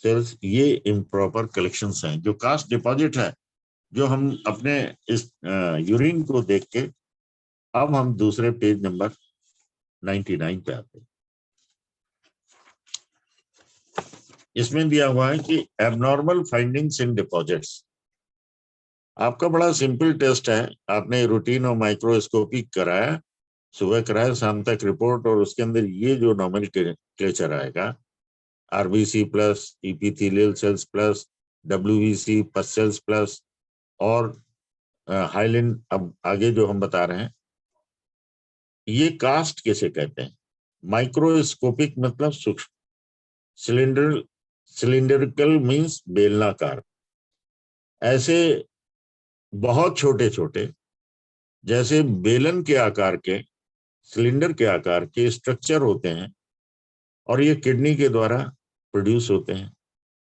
सेल्स, ये इम्प्रॉपर कलेक्शंस हैं, जो कास्ट डिपॉजिट है, जो हम अपने इस यूरिन को देख के। अब हम दूसरे पेज नंबर 99 पे आते हैं। इसमें दिया हुआ है कि एबनॉर्मल फाइंडिंग्स इन डिपॉजिट्स। आपका बड़ा सिंपल टेस्ट है, आपने रूटीन और माइक्रोस्कोपी कराया, सुबह कराया, शाम तक रिपोर्ट, और उसके अंदर ये जो नॉमेनक्लेचर आएगा, RBC plus, epithelial cells plus, WBC, pus cells plus, और हाइलिन, अब आगे जो हम बता रहे हैं, ये कास्ट किसे कहते हैं? माइक्रोस्कोपिक मतलब सूक्ष्म, सिलिंड्रिकल मीन्स बेलनाकार। ऐसे बहुत छोटे छोटे जैसे बेलन के आकार के, सिलेंडर के आकार के स्ट्रक्चर होते हैं, और ये किडनी के द्वारा प्रोड्यूस होते हैं।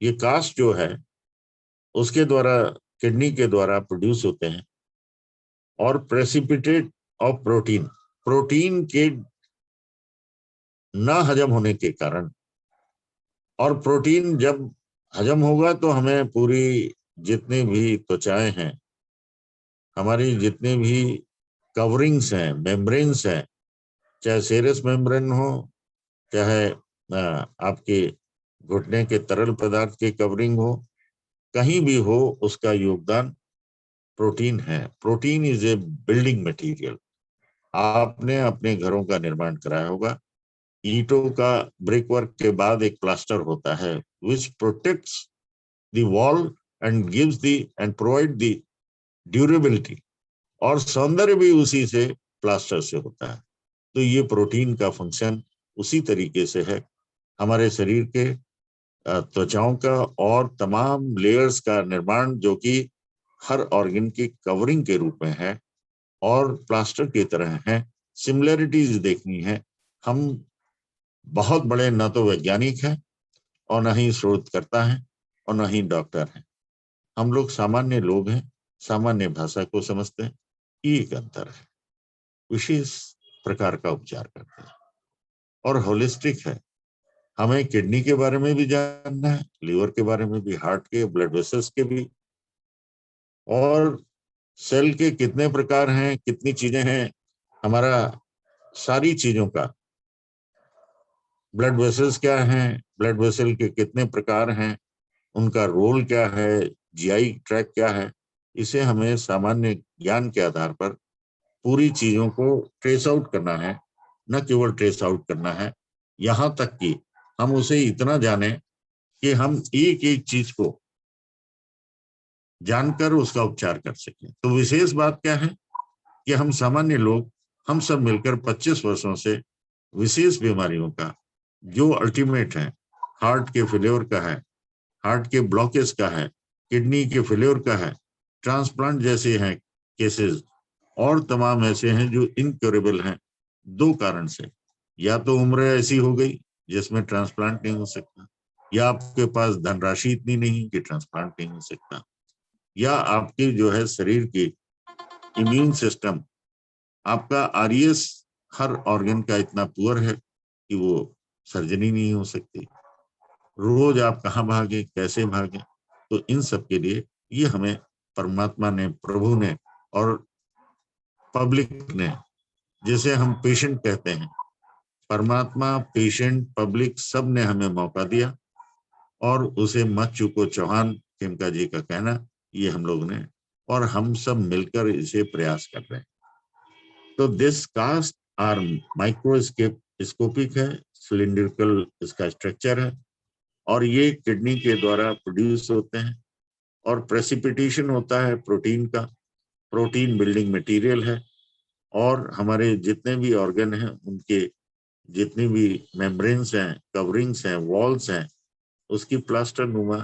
ये कास्ट जो है उसके द्वारा, किडनी के द्वारा प्रोड्यूस होते हैं। और प्रेसिपिटेट ऑफ प्रोटीन, प्रोटीन के न हजम होने के कारण, और प्रोटीन जब हजम होगा तो हमें पूरी जितनी भी त्वचाएं हैं, हमारी जितने भी कवरिंग्स हैं, मेम्ब्रेन्स हैं, चाहे सेरस मेम्ब्रेन हो, चाहे आपके घुटने के तरल पदार्थ की कवरिंग हो, कहीं भी हो, उसका योगदान प्रोटीन है। Protein is a building material. आपने अपने घरों का निर्माण कराया होगा, ईंटों का ब्रिक वर्क के बाद एक प्लास्टर होता है which protects the wall and gives the and provide the durability, और सौंदर्य भी उसी से, प्लास्टर से होता है। तो ये प्रोटीन का फंक्शन उसी तरीके से है। हमारे शरीर के त्वचाओं का और तमाम लेयर्स का निर्माण जो कि हर ऑर्गन की कवरिंग के रूप में है और प्लास्टर की तरह है, सिमिलरिटीज देखनी है। हम बहुत बड़े न तो वैज्ञानिक हैं और न ही शोधकर्ता हैं और न ही डॉक्टर हैं। हम लोग सामान्य लोग हैं, सामान्य भाषा को समझते हैं। ये एक अंतर है। विशेष प्रकार का उपचार करते हैं और होलिस्टिक है। हमें किडनी के बारे में भी जानना है, लीवर के बारे में भी, हार्ट के, ब्लड वेसल्स के भी, और सेल के कितने प्रकार हैं, कितनी चीजें हैं, हमारा सारी चीजों का, ब्लड वेसल्स क्या हैं, ब्लड वेसल के कितने प्रकार हैं, उनका रोल क्या है, जीआई ट्रैक क्या है, इसे हमें सामान्य ज्ञान के आधार पर पूरी चीजों को ट्रेस आउट करना है। न केवल ट्रेस आउट करना है, यहां तक कि हम उसे इतना जाने कि हम एक एक चीज को जानकर उसका उपचार कर सकें। तो विशेष बात क्या है कि हम सामान्य लोग, हम सब मिलकर 25 वर्षों से विशेष बीमारियों का, जो अल्टीमेट है, हार्ट के फेल्योर का है, हार्ट के ब्लॉकेज का है, किडनी के फेल्योर का है, ट्रांसप्लांट जैसे हैं केसेस, और तमाम ऐसे हैं जो इनक्योरेबल हैं। 2 कारण से, या तो उम्र ऐसी हो गई जिसमें ट्रांसप्लांट नहीं हो सकता, या आपके पास धनराशि इतनी नहीं कि ट्रांसप्लांट नहीं हो सकता, या आपके जो है शरीर की इम्यून सिस्टम, आपका आरईएस हर ऑर्गन का इतना पुअर है कि वो सर्जरी नहीं हो सकती। रोज आप कहाँ भागे, कैसे भागे। तो इन सब के लिए ये हमें परमात्मा ने, प्रभु ने और पब्लिक ने, जिसे हम पेशेंट कहते हैं, परमात्मा, पेशेंट, पब्लिक, सब ने हमें मौका दिया, और उसे मत चूको चौहान खेमका जी का कहना, ये हम लोग ने, और हम सब मिलकर इसे प्रयास कर रहे हैं। तो दिस कास्ट आर माइक्रोस्कोपिक है, सिलिंड्रिकल इसका स्ट्रक्चर है, और ये किडनी के द्वारा प्रोड्यूस होते हैं, और प्रेसिपिटेशन होता है प्रोटीन का। प्रोटीन बिल्डिंग मटेरियल है, और हमारे जितने भी ऑर्गन हैं उनके जितनी भी मेम्ब्रेन्स हैं, कवरिंग्स हैं, वॉल्स हैं, उसकी प्लास्टर नुमा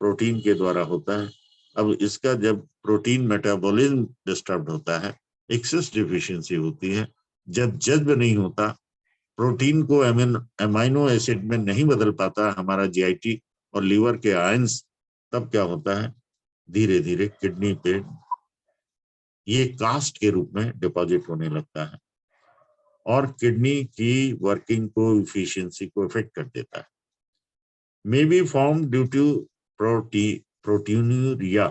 प्रोटीन के द्वारा होता है। अब इसका जब प्रोटीन मेटाबॉलिज्म डिस्टर्ब होता है, एक्सेस डिफिशियंसी होती है, जब जज्ब नहीं होता, प्रोटीन को अमीनो एसिड में नहीं बदल पाता हमारा जीआईटी और लीवर के आयंस, तब क्या होता है, धीरे धीरे किडनी पे ये कास्ट के रूप में डिपॉजिट होने लगता है, और किडनी की वर्किंग को, इफिशियंसी को इफेक्ट कर देता है। May be form due to proteinuria,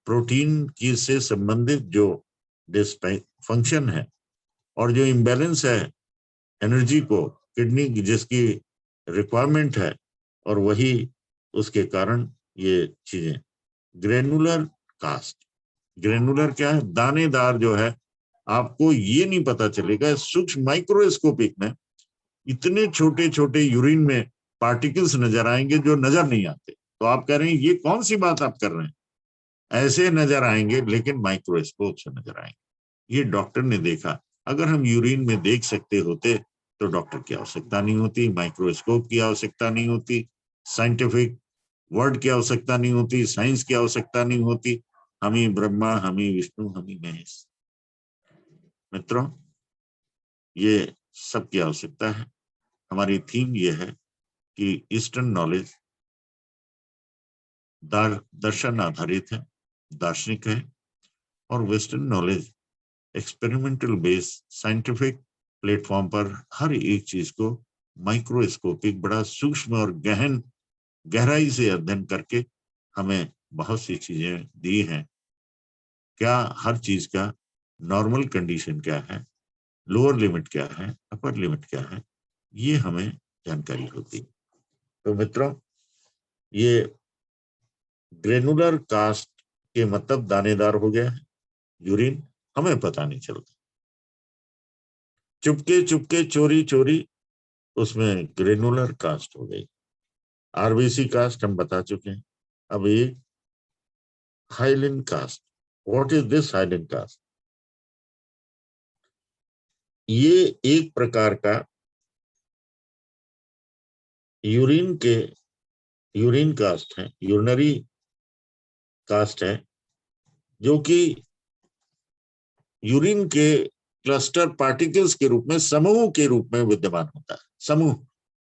protein की से संबंधित जो डिसफंक्शन है और जो इम्बैलेंस है एनर्जी को, किडनी की जिसकी रिक्वायरमेंट है, और वही उसके कारण ये चीजें। ग्रेनुलर कास्ट, ग्रेनुलर क्या है, दानेदार जो है, आपको ये नहीं पता चलेगा। सूक्ष्म माइक्रोस्कोपिक में इतने छोटे छोटे यूरिन में पार्टिकल्स नजर आएंगे जो नजर नहीं आते। तो आप कह रहे हैं ये कौन सी बात आप कर रहे हैं, ऐसे नजर आएंगे लेकिन माइक्रोस्कोप से नजर आएंगे। ये डॉक्टर ने देखा। अगर हम यूरिन में देख सकते होते तो डॉक्टर की आवश्यकता नहीं होती, माइक्रोस्कोप की आवश्यकता नहीं होती, साइंटिफिक वर्ड की आवश्यकता नहीं होती, साइंस की आवश्यकता नहीं होती। हम ही ब्रह्मा, हम ही विष्णु, हम ही महेश। मित्रों, ये सब की आवश्यकता है। हमारी थीम ये है कि ईस्टर्न नॉलेज दर्शन आधारित है, दार्शनिक है, और western knowledge experimental based scientific platform पर हर एक चीज को माइक्रोस्कोपिक, बड़ा सूक्ष्म और गहराई से अध्ययन करके हमें बहुत सी चीजें दी हैं। क्या हर चीज का नॉर्मल कंडीशन क्या है, लोअर लिमिट क्या है, अपर लिमिट क्या है, ये हमें जानकारी होती है। तो मित्रों, ये ग्रेनुलर कास्ट के मतलब दानेदार हो गया है यूरिन, हमें पता नहीं चलता। चुपके चुपके चोरी चोरी उसमें ग्रेनुलर कास्ट हो गई। आरबीसी कास्ट हम बता चुके हैं। अब ये hyaline cast, what is this hyaline cast? ये एक प्रकार का यूरिन कास्ट है, यूरिनरी कास्ट है, जो कि यूरिन के क्लस्टर पार्टिकल्स के रूप में, समूह के रूप में विद्यमान होता है। समूह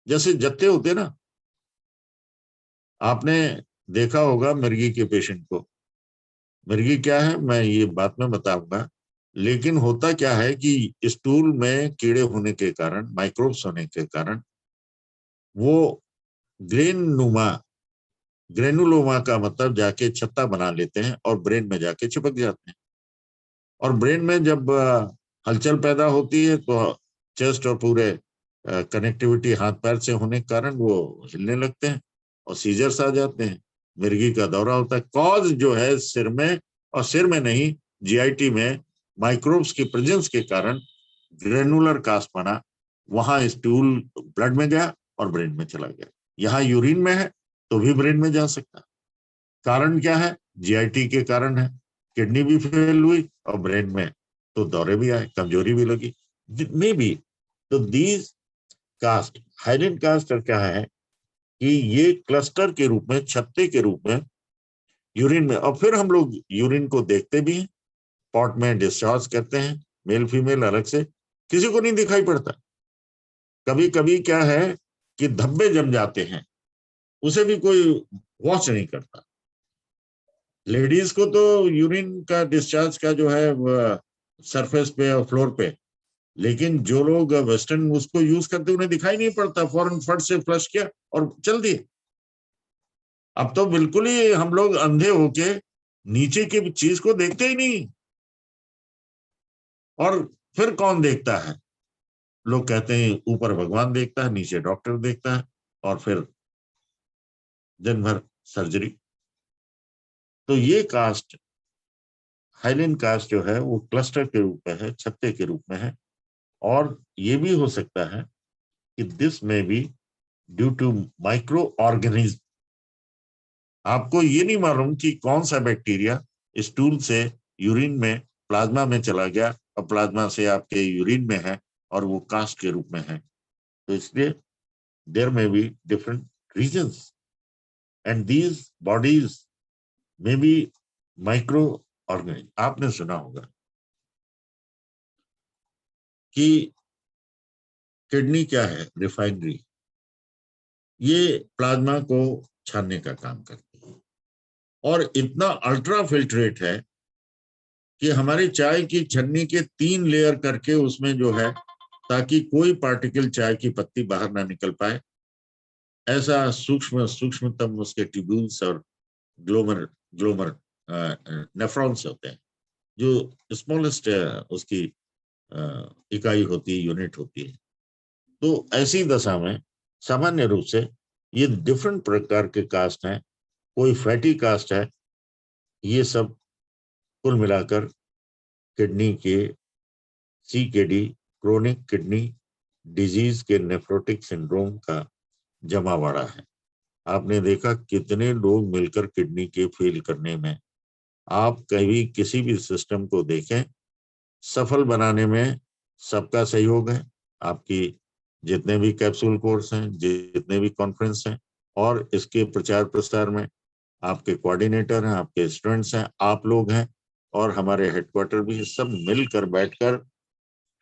जैसे जत्थे होते ना, आपने देखा होगा मिर्गी के पेशेंट को। मिर्गी क्या है मैं ये बाद में बताऊंगा, लेकिन होता क्या है कि स्टूल में कीड़े होने के कारण, माइक्रोब्स होने के कारण, वो ग्रेनुलोमा का मतलब जाके छत्ता बना लेते हैं और ब्रेन में जाके चिपक जाते हैं। और ब्रेन में जब हलचल पैदा होती है तो चेस्ट और पूरे कनेक्टिविटी हाथ पैर से होने के कारण वो हिलने लगते हैं और सीजर्स आ जाते हैं, मिर्गी का दौरा होता है। कॉज जो है सिर में, और सिर में नहीं, जीआईटी में माइक्रोब्स की प्रेजेंस के कारण ग्रेनुलर कास्ट बना। वहां स्टूल ब्लड में गया और ब्रेन में चला गया। यहाँ यूरिन में है तो भी ब्रेन में जा सकता है। कारण क्या है? जीआईटी के कारण है। किडनी भी फेल हुई और ब्रेन में तो दौरे भी आए, कमजोरी भी लगी, मे बी। तो दीज कास्ट, हाइलिन कास्ट क्या है कि ये क्लस्टर के रूप में, छत्ते के रूप में यूरिन में, और फिर हम लोग यूरिन को देखते भी हैं, पॉट में डिस्चार्ज करते हैं, मेल फीमेल अलग से, किसी को नहीं दिखाई पड़ता। कभी कभी क्या है कि धब्बे जम जाते हैं, उसे भी कोई वॉच नहीं करता। लेडीज को तो यूरिन का डिस्चार्ज का जो है सरफेस पे और फ्लोर पे, लेकिन जो लोग वेस्टर्न उसको यूज करते उन्हें दिखाई नहीं पड़ता, फौरन फट से फ्लश किया और चल दिए। अब तो बिल्कुल ही हम लोग अंधे होके नीचे की चीज को देखते ही नहीं। और फिर कौन देखता है? लोग कहते हैं ऊपर भगवान देखता है, नीचे डॉक्टर देखता है, और फिर दिन भर सर्जरी। तो ये कास्ट, हाइलिन कास्ट जो है वो क्लस्टर के रूप में है, छत्ते के रूप में है। और ये भी हो सकता है कि this may be due to micro organism. आपको ये नहीं मालूम कि कौन सा बैक्टीरिया स्टूल से यूरिन में, प्लाज्मा में चला गया और प्लाज्मा से आपके यूरिन में है और वो कास्ट के रूप में है। तो इसलिए देयर में be different reasons and these bodies में बी माइक्रो ऑर्गेनिज्म। आपने सुना होगा कि किडनी क्या है? रिफाइनरी। ये प्लाज्मा को छानने का काम करती है और इतना अल्ट्रा फिल्ट्रेट है कि हमारी चाय की छन्नी के 3 लेयर करके उसमें जो है, ताकि कोई पार्टिकल चाय की पत्ती बाहर ना निकल पाए, ऐसा सूक्ष्मतम उसके ट्यूब्यूल्स और ग्लोमर नेफ्रॉन्स होते हैं, जो स्मॉलेस्ट उसकी इकाई होती है, यूनिट होती है। तो ऐसी दशा में सामान्य रूप से ये डिफरेंट प्रकार के कास्ट हैं, कोई फैटी कास्ट है। ये सब कुल मिलाकर किडनी के CKD, क्रोनिक किडनी डिजीज के नेफ्रोटिक सिंड्रोम का जमावड़ा है। आपने देखा कितने लोग मिलकर किडनी के फेल करने में, आप कभी किसी भी सिस्टम को देखें, सफल बनाने में सबका सहयोग है। आपकी जितने भी कैप्सूल कोर्स हैं, जितने भी कॉन्फ्रेंस हैं, और इसके प्रचार प्रसार में आपके कोऑर्डिनेटर हैं, आपके स्टूडेंट्स हैं, आप लोग हैं, और हमारे हेडक्वार्टर भी, सब मिलकर बैठकर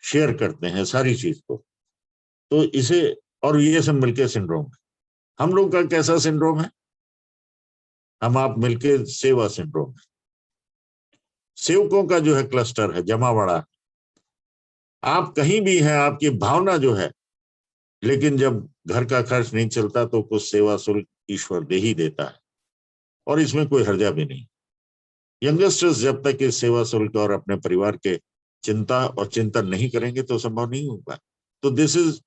शेयर करते हैं सारी चीज को। तो इसे, और ये सब मिलके सिंड्रोम है। हम लोग का कैसा सिंड्रोम है? हम आप मिलके सेवा सिंड्रोम है। सेवकों का जो है क्लस्टर है, जमा बड़ा। आप कहीं भी हैं, आपकी भावना जो है, लेकिन जब घर का खर्च नहीं चलता तो कुछ सेवा शुल्क ईश्वर दे ही देता है, और इसमें कोई हर्जा भी नहीं। यंगस्टर्स जब तक इस सेवा शुल्क और अपने परिवार के चिंता और चिंतन नहीं करेंगे तो संभव नहीं होगा। तो दिस इज,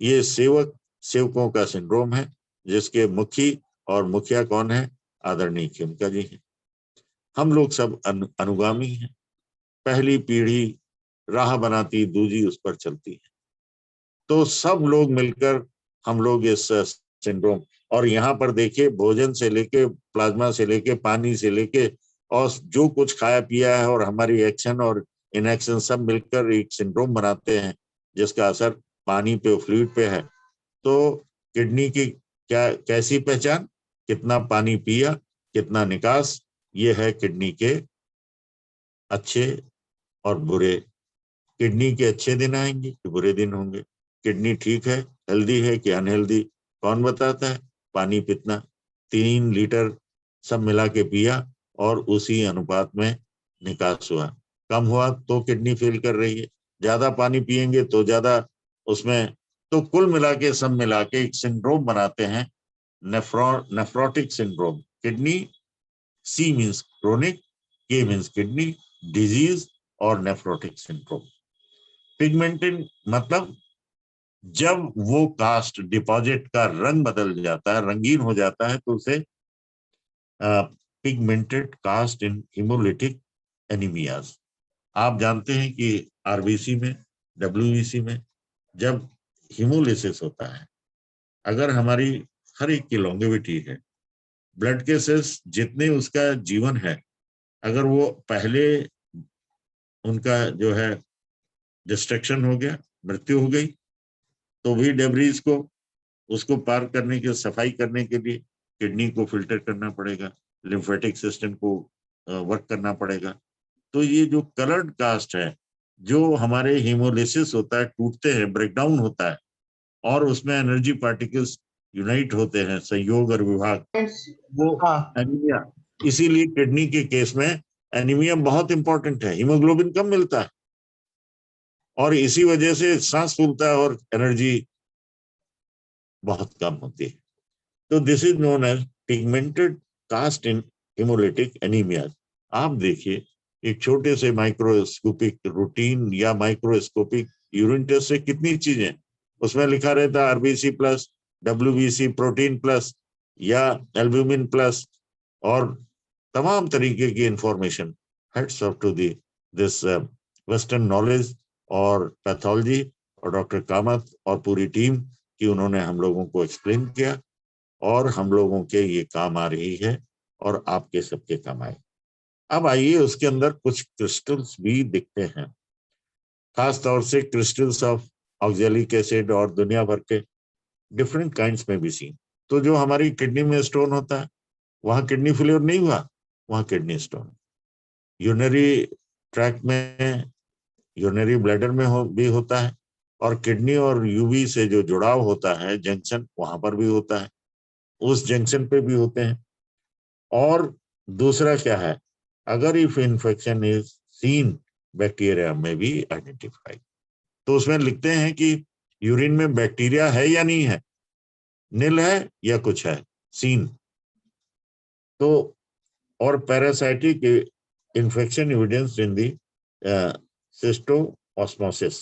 ये सेवकों का सिंड्रोम है, जिसके मुखी और मुखिया कौन है? आदरणीय खेमका जी हैं। हम लोग सब अनुगामी हैं। पहली पीढ़ी राह बनाती, दूजी उस पर चलती है। तो सब लोग मिलकर हम लोग इस सिंड्रोम, और यहाँ पर देखिए, भोजन से लेके, प्लाज्मा से लेके, पानी से लेके, और जो कुछ खाया पिया है, और हमारी एक्शन और इनएक्शन सब मिलकर एक सिंड्रोम बनाते हैं, जिसका असर पानी पे, फ्लूइड पे है। तो किडनी की क्या, कैसी पहचान? कितना पानी पिया, कितना निकास, ये है किडनी के अच्छे और बुरे। किडनी के अच्छे दिन आएंगे कि बुरे दिन होंगे? किडनी ठीक है, हेल्दी है कि अनहेल्दी, कौन बताता है? पानी कितना, 3 लीटर सब मिला के पिया, और उसी अनुपात में निकास हुआ। कम हुआ तो किडनी फेल कर रही है, ज्यादा पानी पिएंगे तो ज्यादा उसमें। तो कुल मिला के, सब मिला के एक सिंड्रोम बनाते हैं, nephrotic syndrome. Kidney, C means chronic, K means kidney disease, और नेफ्रोटिक सिंड्रोम। पिगमेंटेड मतलब जब वो कास्ट डिपॉजिट का रंग बदल जाता है, रंगीन हो जाता है, तो उसे pigmented cast in haemolytic anaemias. आप जानते हैं कि आरबीसी में, डब्ल्यूबीसी में जब हिमोलिसिस होता है, अगर हमारी हर एक की लॉन्गेविटी है, ब्लड के सेल्स जितने उसका जीवन है, अगर वो पहले उनका जो है डिस्ट्रक्शन हो गया, मृत्यु हो गई, तो भी डेब्रीज को, उसको पार करने के, सफाई करने के लिए किडनी को फिल्टर करना पड़ेगा, लिम्फेटिक सिस्टम को वर्क करना पड़ेगा। तो ये जो कलर्ड कास्ट है, जो हमारे हीमोलिसिस होता है, टूटते हैं, ब्रेकडाउन होता है, और उसमें एनर्जी पार्टिकल्स यूनाइट होते हैं, संयोग और विभाग, वो एनीमिया। इसीलिए किडनी के केस में एनीमिया बहुत इंपॉर्टेंट है। हीमोग्लोबिन कम मिलता है, और इसी वजह से सांस फूलता है, और एनर्जी बहुत कम होती है। तो this is known as pigmented cast in haemolytic anaemia. आप देखिए, एक छोटे से माइक्रोस्कोपिक रूटीन या माइक्रोस्कोपिक यूरिन टेस्ट से कितनी चीजें, उसमें लिखा रहता है RBC plus, WBC, protein plus, या एल्ब्यूमिन प्लस, और तमाम तरीके की information. Heads off to this western knowledge और पैथोलॉजी, और डॉक्टर कामत और पूरी टीम की, उन्होंने हम लोगों को एक्सप्लेन किया, और हम लोगों के ये काम आ रही है, और आपके सबके काम आए। अब आइए, उसके अंदर कुछ क्रिस्टल्स भी दिखते हैं, खास तौर से क्रिस्टल्स ऑफ ऑक्जेलिक एसिड, और दुनिया भर के डिफरेंट काइंड्स में भी सीन। तो जो हमारी किडनी में स्टोन होता है, वहां किडनी फेलियर नहीं हुआ, वहां किडनी स्टोन। यूरिनरी ट्रैक्ट में, यूरिनरी ब्लैडर में भी होता है, और किडनी और यूवी से जो जुड़ाव होता है, जंक्शन, वहां पर भी होता है, उस जंक्शन पे भी होते हैं। और दूसरा क्या है, अगर if infection is seen, bacteria में भी आइडेंटिफाई। तो उसमें लिखते हैं कि यूरिन में बैक्टीरिया है या नहीं है, नील है या कुछ है, सीन। तो और पैरासाइटिक इन्फेक्शन एविडेंस इन दी सिस्टोऑस्मोसिस,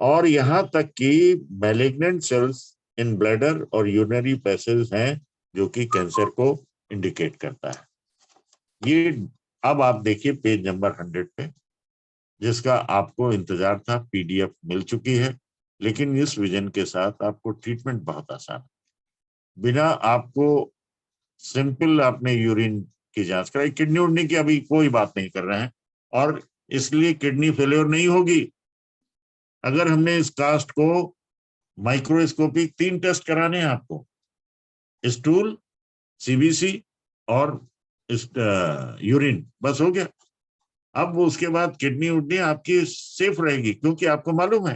और यहां तक कि मैलिग्नेंट सेल्स इन ब्लैडर और यूरिनरी पैसेज हैं, जो कि कैंसर को इंडिकेट करता है। ये अब आप देखिए पेज नंबर 100 पे, जिसका आपको इंतजार था, पीडीएफ मिल चुकी है, लेकिन इस विजन के साथ आपको ट्रीटमेंट बहुत आसान है। बिना आपको सिंपल, आपने यूरिन की जांच कराई, किडनी उड़ने की अभी कोई बात नहीं कर रहे हैं, और इसलिए किडनी फेलियर नहीं होगी। अगर हमने इस कास्ट को माइक्रोस्कोपिक 3 टेस्ट कराने हैं आपको, स्टूल, सीबीसी और यूरिन, बस हो गया। अब उसके बाद किडनी उडनी आपकी सेफ रहेगी, क्योंकि आपको मालूम है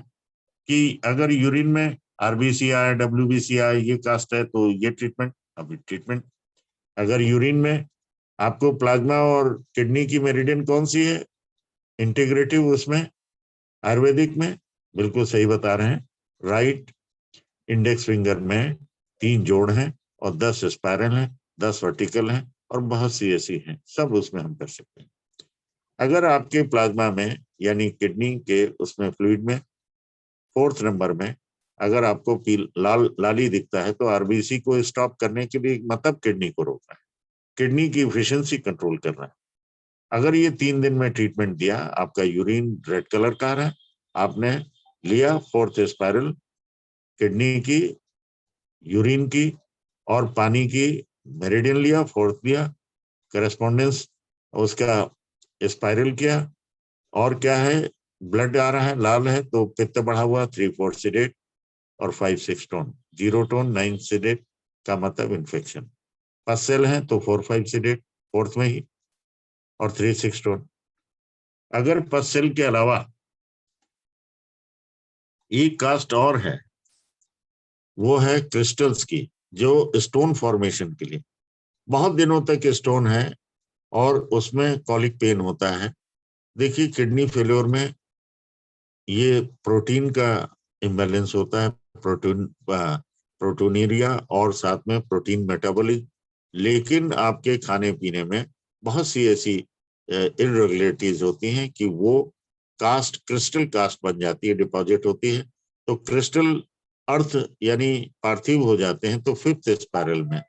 कि अगर यूरिन में आरबीसीआई, डब्ल्यूबीसीआई ये कास्ट है तो ये ट्रीटमेंट, अभी ट्रीटमेंट। अगर यूरिन में आपको प्लाज्मा और किडनी की मेरिडियन कौन सी है इंटीग्रेटिव, उसमें आयुर्वेदिक में बिल्कुल सही बता रहे हैं, राइट इंडेक्स फिंगर में 3 जोड़ हैं और 10 स्पाइरल हैं, 10 वर्टिकल हैं और बहुत सी ऐसी हैं, सब उसमें हम कर सकते हैं। अगर आपके प्लाज्मा में यानी किडनी के उसमें फ्लूइड में 4th नंबर में अगर आपको लाली दिखता है तो आरबीसी को स्टॉप करने के लिए मतलब किडनी को रोकना है, किडनी की एफिशिएंसी कंट्रोल करना है। अगर ये 3 दिन में ट्रीटमेंट दिया, आपका यूरिन रेड कलर का है, आपने लिया 4th स्पाइरल, किडनी की, यूरिन की और पानी की मेरिडियन लिया, 4th लिया, करेस्पॉन्डेंस उसका स्पाइरल किया, और क्या है ब्लड आ रहा है लाल है तो पित्त बढ़ा हुआ 3/4 सिडेट और 5-6 टोन, 0 टोन 9 सिडेट का मतलब इन्फेक्शन, पस सेल है तो 4-5 सिडेट 4th में ही और 3-6 टोन। अगर पस सेल के अलावा एक कास्ट और है, वो है क्रिस्टल्स की, जो स्टोन फॉर्मेशन के लिए बहुत दिनों तक स्टोन है और उसमें कॉलिक पेन होता है। देखिए किडनी फेल्योर में ये प्रोटीन का इम्बैलेंस होता है, प्रोटीनिरिया और साथ में प्रोटीन मेटाबॉलिज्म, लेकिन आपके खाने पीने में बहुत सी ऐसी इरेगुलरिटीज होती हैं कि वो कास्ट क्रिस्टल कास्ट बन जाती है, डिपॉजिट होती है, तो क्रिस्टल अर्थ यानी पार्थिव हो जाते हैं। तो 5th स्पाइरल में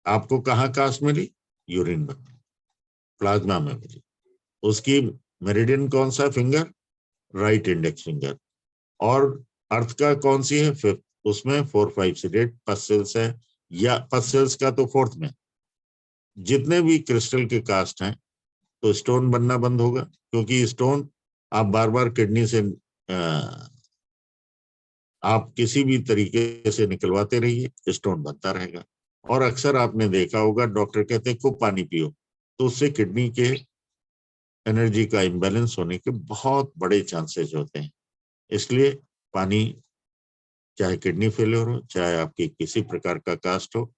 आपको कहाँ कास्ट मिली? यूरिन में, प्लाज्मा में मिली। उसकी मेरिडियन कौन सा फिंगर? Right index finger. और अर्थ का कौन सी है? 5th, उसमें 4-5 सिडेट पस सेल्स है, या पस सेल्स का तो 4th में। जितने भी क्रिस्टल के कास्ट हैं तो स्टोन बनना बंद होगा, क्योंकि स्टोन आप बार बार किडनी से आप किसी भी तरीके से निकलवाते रहिए, स्टोन बनता रहेगा। और अक्सर आपने देखा होगा डॉक्टर कहते हैं खूब पानी पियो, तो उससे किडनी के एनर्जी का इम्बैलेंस होने के बहुत बड़े चांसेस होते हैं। इसलिए पानी, चाहे किडनी फेलियर हो, चाहे आपकी किसी प्रकार का कास्ट हो,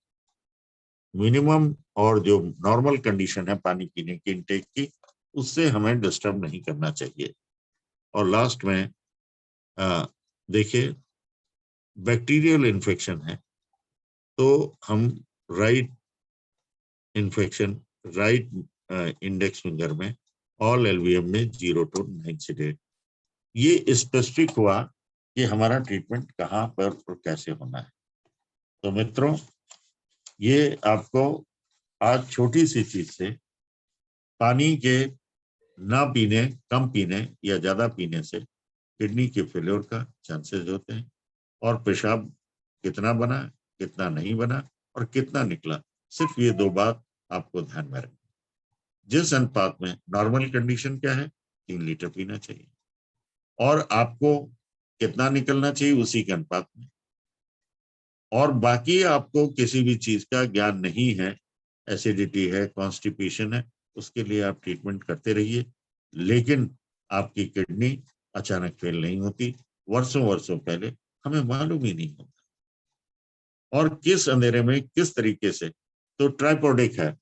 मिनिमम और जो नॉर्मल कंडीशन है पानी पीने की इंटेक की, उससे हमें डिस्टर्ब नहीं करना चाहिए। और लास्ट में देखिए बैक्टीरियल इन्फेक्शन है तो हम right infection, right index finger में, ऑल एलवीएम में 0 to 9 सिडेट, ये स्पेसिफिक हुआ कि हमारा ट्रीटमेंट कहाँ पर और कैसे होना है। तो मित्रों, ये आपको आज छोटी सी चीज से पानी के ना पीने, कम पीने या ज्यादा पीने से किडनी के फेलियर का चांसेस होते हैं, और पेशाब कितना बना, कितना नहीं बना और कितना निकला, सिर्फ ये 2 बात आपको ध्यान में रखना। जिस अनुपात में नॉर्मल कंडीशन क्या है, 3 लीटर पीना चाहिए, और आपको कितना निकलना चाहिए उसी के अनुपात में। और बाकी आपको किसी भी चीज का ज्ञान नहीं है, एसिडिटी है, कॉन्स्टिपेशन है, उसके लिए आप ट्रीटमेंट करते रहिए, लेकिन आपकी किडनी अचानक फेल नहीं होती। वर्षों वर्षों पहले हमें मालूम ही नहीं होता, और किस अंधेरे में किस तरीके से। तो ट्राइपोडिक है,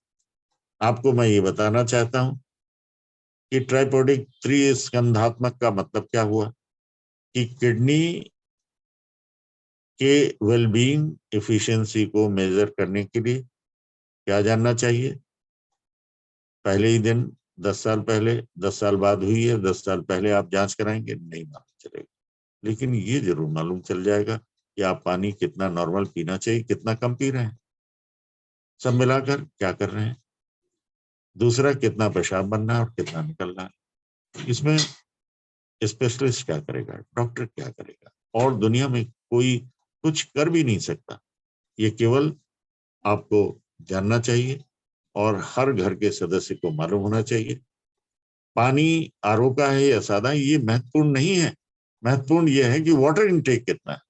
आपको मैं ये बताना चाहता हूं कि ट्राइपोडिक त्रिस्कंधात्मक का मतलब क्या हुआ, कि किडनी के वेलबींग एफिशिएंसी को मेजर करने के लिए क्या जानना चाहिए? पहले ही दिन, 10 साल पहले, 10 साल बाद हुई है, 10 साल पहले आप जांच कराएंगे, नहीं मालूम चलेगा, लेकिन ये जरूर मालूम चल जाएगा कि आप पानी कितना नॉर्मल पीना चाहिए, कितना कम पी रहे हैं, सब मिलाकर क्या कर रहे हैं। दूसरा, कितना पेशाब बनना है और कितना निकल रहा है। इसमें स्पेशलिस्ट क्या करेगा, डॉक्टर क्या करेगा, और दुनिया में कोई कुछ कर भी नहीं सकता। ये केवल आपको जानना चाहिए और हर घर के सदस्य को मालूम होना चाहिए। पानी आरओ का है या सादा, ये महत्वपूर्ण नहीं है, महत्वपूर्ण ये है कि वाटर इनटेक कितना है।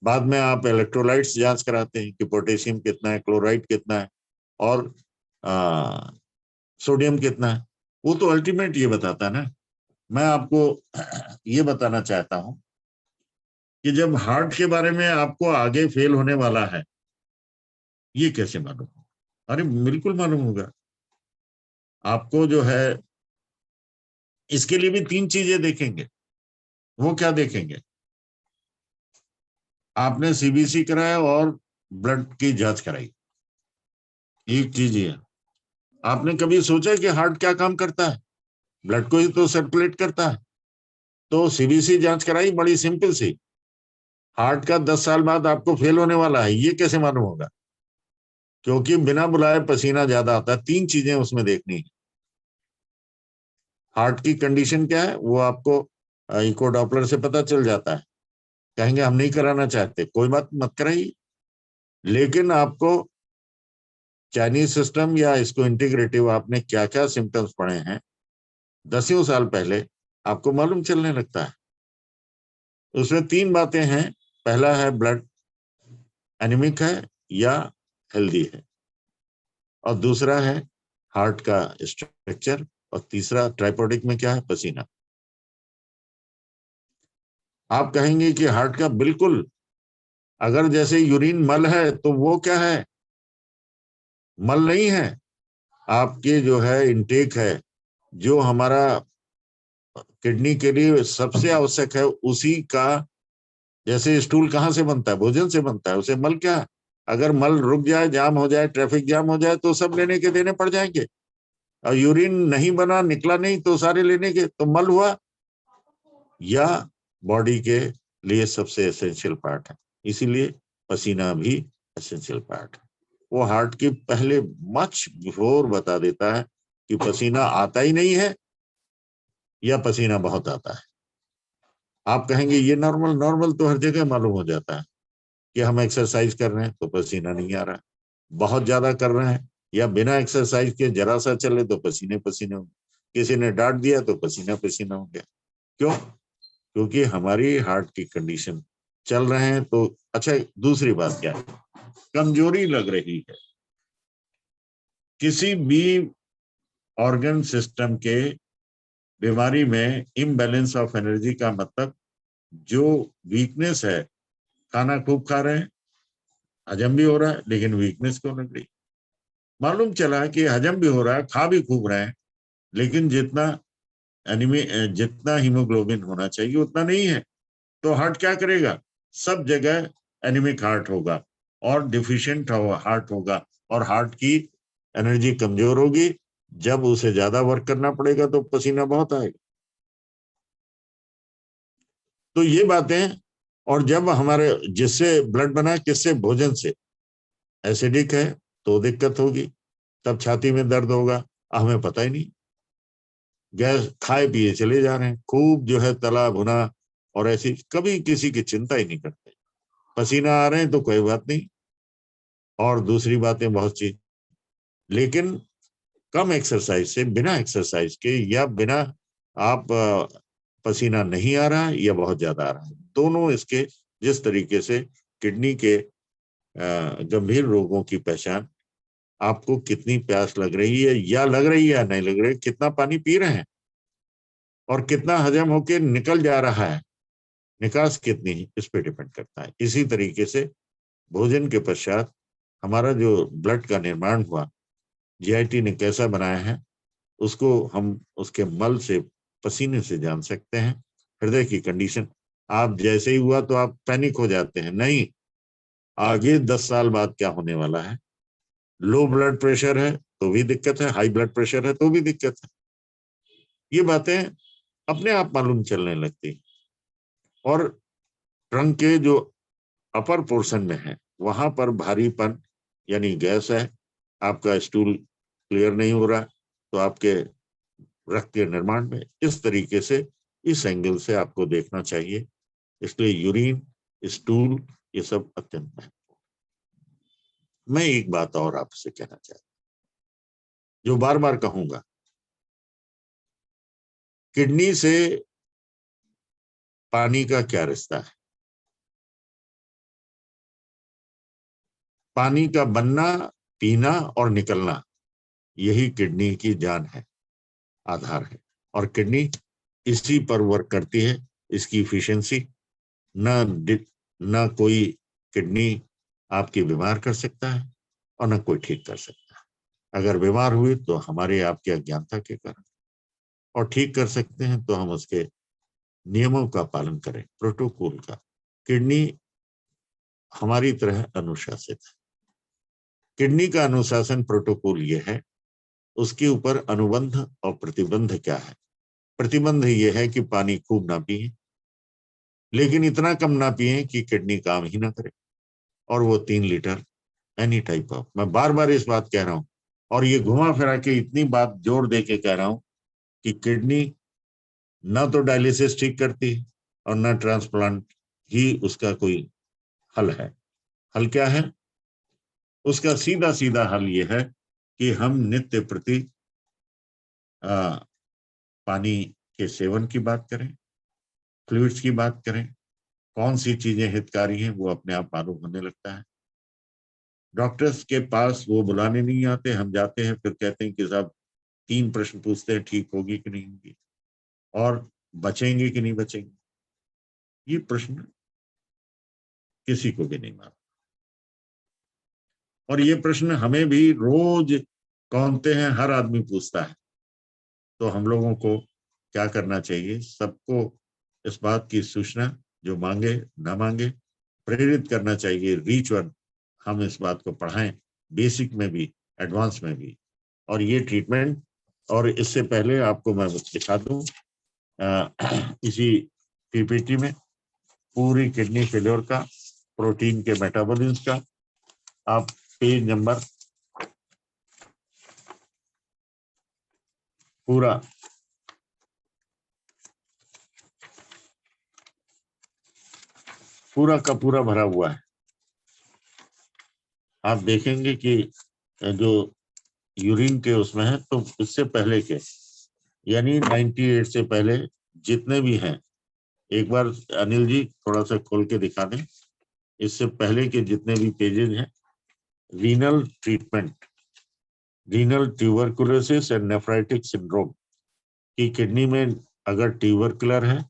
बाद में आप इलेक्ट्रोलाइट्स जांच कराते हैं कि पोटेशियम कितना है, क्लोराइड कितना है, और सोडियम कितना है। वो तो अल्टीमेट ये बताता है ना। मैं आपको ये बताना चाहता हूं कि जब हार्ट के बारे में आपको आगे फेल होने वाला है, ये कैसे मालूम? अरे बिल्कुल मालूम होगा आपको। जो है इसके लिए भी 3 चीजें देखेंगे। वो क्या देखेंगे? आपने सीबीसी कराया और ब्लड की जांच कराई, एक चीज ये है। आपने कभी सोचा कि हार्ट क्या काम करता है? ब्लड को ही तो सर्कुलेट करता है। तो सीबीसी जांच कराई, बड़ी सिंपल सी। हार्ट का 10 साल बाद आपको फेल होने वाला है, ये कैसे मालूम होगा? क्योंकि बिना बुलाए पसीना ज्यादा आता है। 3 चीजें उसमें देखनी है। हार्ट की कंडीशन क्या है वो आपको इको डॉपलर से पता चल जाता है। कहेंगे हम नहीं कराना चाहते, कोई बात मत कराइए, लेकिन आपको चाइनीज सिस्टम या इसको इंटीग्रेटिव आपने क्या क्या सिम्टम्स पढ़े हैं 10 साल पहले, आपको मालूम चलने लगता है। उसमें 3 बातें हैं। पहला है ब्लड एनीमिक है या हेल्दी है, और दूसरा है हार्ट का स्ट्रक्चर, और तीसरा ट्राइपोडिक में क्या है? पसीना। आप कहेंगे कि हार्ट का बिल्कुल, अगर जैसे यूरिन मल है तो वो क्या है? मल नहीं है। आपके जो है इनटेक है, जो हमारा किडनी के लिए सबसे आवश्यक है, उसी का। जैसे स्टूल कहाँ से बनता है? भोजन से बनता है। उसे मल क्या है? अगर मल रुक जाए, जाम हो जाए, ट्रैफिक जाम हो जाए, तो सब लेने के देने पड़ जाएंगे। और यूरिन नहीं बना, निकला नहीं, तो सारे लेने के, तो मल हुआ। या बॉडी के लिए सबसे एसेंशियल पार्ट है, इसीलिए पसीना भी एसेंशियल पार्ट है। वो हार्ट की पहले मच बिफोर बता देता है कि पसीना आता ही नहीं है या पसीना बहुत आता है। आप कहेंगे ये नॉर्मल, नॉर्मल तो हर जगह मालूम हो जाता है कि हम एक्सरसाइज कर रहे हैं तो पसीना नहीं आ रहा है, बहुत ज्यादा कर रहे हैं या बिना एक्सरसाइज के जरा सा चले तो पसीने पसीने हो गए, किसी ने डांट दिया तो पसीना पसीना हो गया। क्यों? क्योंकि हमारी हार्ट की कंडीशन चल रहे हैं। तो अच्छा, दूसरी बात क्या है? कमजोरी लग रही है किसी भी ऑर्गन सिस्टम के बीमारी में। इम्बैलेंस ऑफ एनर्जी का मतलब जो वीकनेस है, खाना खूब खा रहे हैं, हजम भी हो रहा है, लेकिन वीकनेस क्यों लग रही? मालूम चला कि हजम भी हो रहा है, खा भी खूब रहे हैं, लेकिन जितना हीमोग्लोबिन होना चाहिए उतना नहीं है। तो हार्ट क्या करेगा? सब जगह एनीमिक हार्ट होगा और डिफिशिएंट हार्ट होगा, और हार्ट की एनर्जी कमजोर होगी। जब उसे ज्यादा वर्क करना पड़ेगा तो पसीना बहुत आएगा। तो ये बातें। और जब हमारे जिससे ब्लड बना, किससे? भोजन से। एसिडिक है तो दिक्कत होगी, तब छाती में दर्द होगा, हमें पता ही नहीं। गैस खाए पिए चले जा रहे हैं, खूब जो है तला भुना, और ऐसी कभी किसी की चिंता ही नहीं करते। पसीना आ रहे हैं तो कोई बात नहीं, और दूसरी बातें बहुत चीज। लेकिन कम एक्सरसाइज से, बिना एक्सरसाइज के, या बिना आप पसीना नहीं आ रहा है या बहुत ज्यादा आ रहा है, दोनों इसके जिस तरीके से किडनी के गंभीर रोगों की पहचान, आपको कितनी प्यास लग रही है या लग रही है या नहीं लग रही है, कितना पानी पी रहे हैं, और कितना हजम होके निकल जा रहा है, निकास कितनी है, इस पे डिपेंड करता है। इसी तरीके से भोजन के पश्चात हमारा जो ब्लड का निर्माण हुआ, जीआईटी ने कैसा बनाया है, उसको हम उसके मल से, पसीने से जान सकते हैं। हृदय की कंडीशन, आप जैसे ही हुआ तो आप पैनिक हो जाते हैं, नहीं, आगे 10 साल बाद क्या होने वाला है। लो ब्लड प्रेशर है तो भी दिक्कत है, हाई ब्लड प्रेशर है तो भी दिक्कत है। ये बातें अपने आप मालूम चलने लगती हैं। और ट्रंक के जो अपर पोर्शन में है, वहां पर भारीपन यानी गैस है, आपका स्टूल क्लियर नहीं हो रहा, तो आपके रक्त के निर्माण में इस तरीके से, इस एंगल से आपको देखना चाहिए। इसलिए यूरिन, स्टूल, ये सब अत्यंत महत्वपूर्ण। मैं एक बात और आपसे कहना चाहता हूं, जो बार बार कहूंगा, किडनी से पानी का क्या रिश्ता है? पानी का बनना, पीना और निकलना, यही किडनी की जान है, आधार है। और किडनी इसी पर वर्क करती है। इसकी इफिशिएंसी न कोई किडनी आपकी बीमार कर सकता है और न कोई ठीक कर सकता है। अगर बीमार हुई तो हमारे आपकी अज्ञानता के कारण, और ठीक कर सकते हैं तो हम उसके नियमों का पालन करें, प्रोटोकॉल का। किडनी हमारी तरह अनुशासित है। किडनी का अनुशासन प्रोटोकॉल ये है, उसके ऊपर अनुबंध और प्रतिबंध क्या है। प्रतिबंध ये है कि पानी खूब ना पिए, लेकिन इतना कम ना पिए कि किडनी काम ही ना करे, और वो 3 लीटर एनी टाइप ऑफ। मैं बार बार इस बात कह रहा हूं, और ये घुमा फिरा के इतनी बात जोर दे के कह रहा हूं कि किडनी ना तो डायलिसिस ठीक करती है और ना ट्रांसप्लांट ही उसका कोई हल है। हल क्या है? उसका सीधा सीधा हल ये है कि हम नित्य प्रति पानी के सेवन की बात करें, फ्लूइड्स की बात करें, कौन सी चीजें हितकारी हैं वो अपने आप मालूम होने लगता है। डॉक्टर्स के पास वो बुलाने नहीं आते, हम जाते हैं, फिर कहते हैं कि साहब 3 प्रश्न पूछते हैं, ठीक होगी कि नहीं होगी और बचेंगे कि नहीं बचेंगे। ये प्रश्न किसी को भी नहीं मालूम, और ये प्रश्न हमें भी रोज कौनते हैं, हर आदमी पूछता है। तो हम लोगों को क्या करना चाहिए? सबको इस बात की सूचना, जो मांगे ना मांगे, प्रेरित करना चाहिए। रीच वन, हम इस बात को पढ़ाएं, बेसिक में भी, एडवांस में भी। और ये ट्रीटमेंट, और इससे पहले आपको मैं दिखा दूं इसी पीपीटी में पूरी किडनी फेलियर का, प्रोटीन के मेटाबॉलिज्म का, आप पेज नंबर पूरा का पूरा भरा हुआ है। आप देखेंगे कि जो यूरिन के उसमें है, तो इससे पहले के, यानी 98 से पहले जितने भी हैं, एक बार अनिल जी थोड़ा सा खोल के दिखा दें, इससे पहले के जितने भी पेजेस हैं, renal treatment, renal tuberculosis and nephritic syndrome, की किडनी में अगर ट्यूबरकुलर है,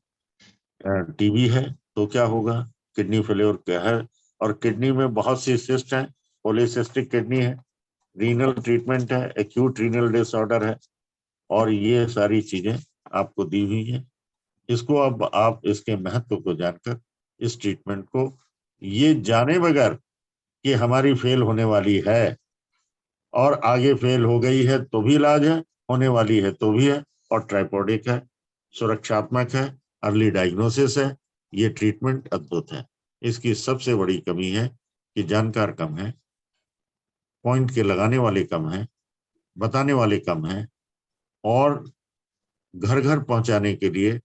टीबी है, तो क्या होगा, किडनी फेलियर क्या है। और किडनी में बहुत सी सिस्ट हैं, पॉलीसिस्टिक किडनी है, रीनल ट्रीटमेंट है, एक्यूट रीनल डिसऑर्डर है, और ये सारी चीजें आपको दी हुई हैं। इसको अब आप इसके महत्व को जानकर इस ट्रीटमेंट को, ये जाने बगैर कि हमारी फेल होने वाली है और आगे फेल हो गई है तो भी इलाज है, होने वाली है तो भी है, और ट्राइपोडिक है, सुरक्षात्मक है, अर्ली डायग्नोसिस है, ये ट्रीटमेंट अद्भुत है। इसकी सबसे बड़ी कमी है कि जानकार कम है, पॉइंट के लगाने वाले कम हैं, बताने वाले कम हैं, और घर घर पहुंचाने के लिए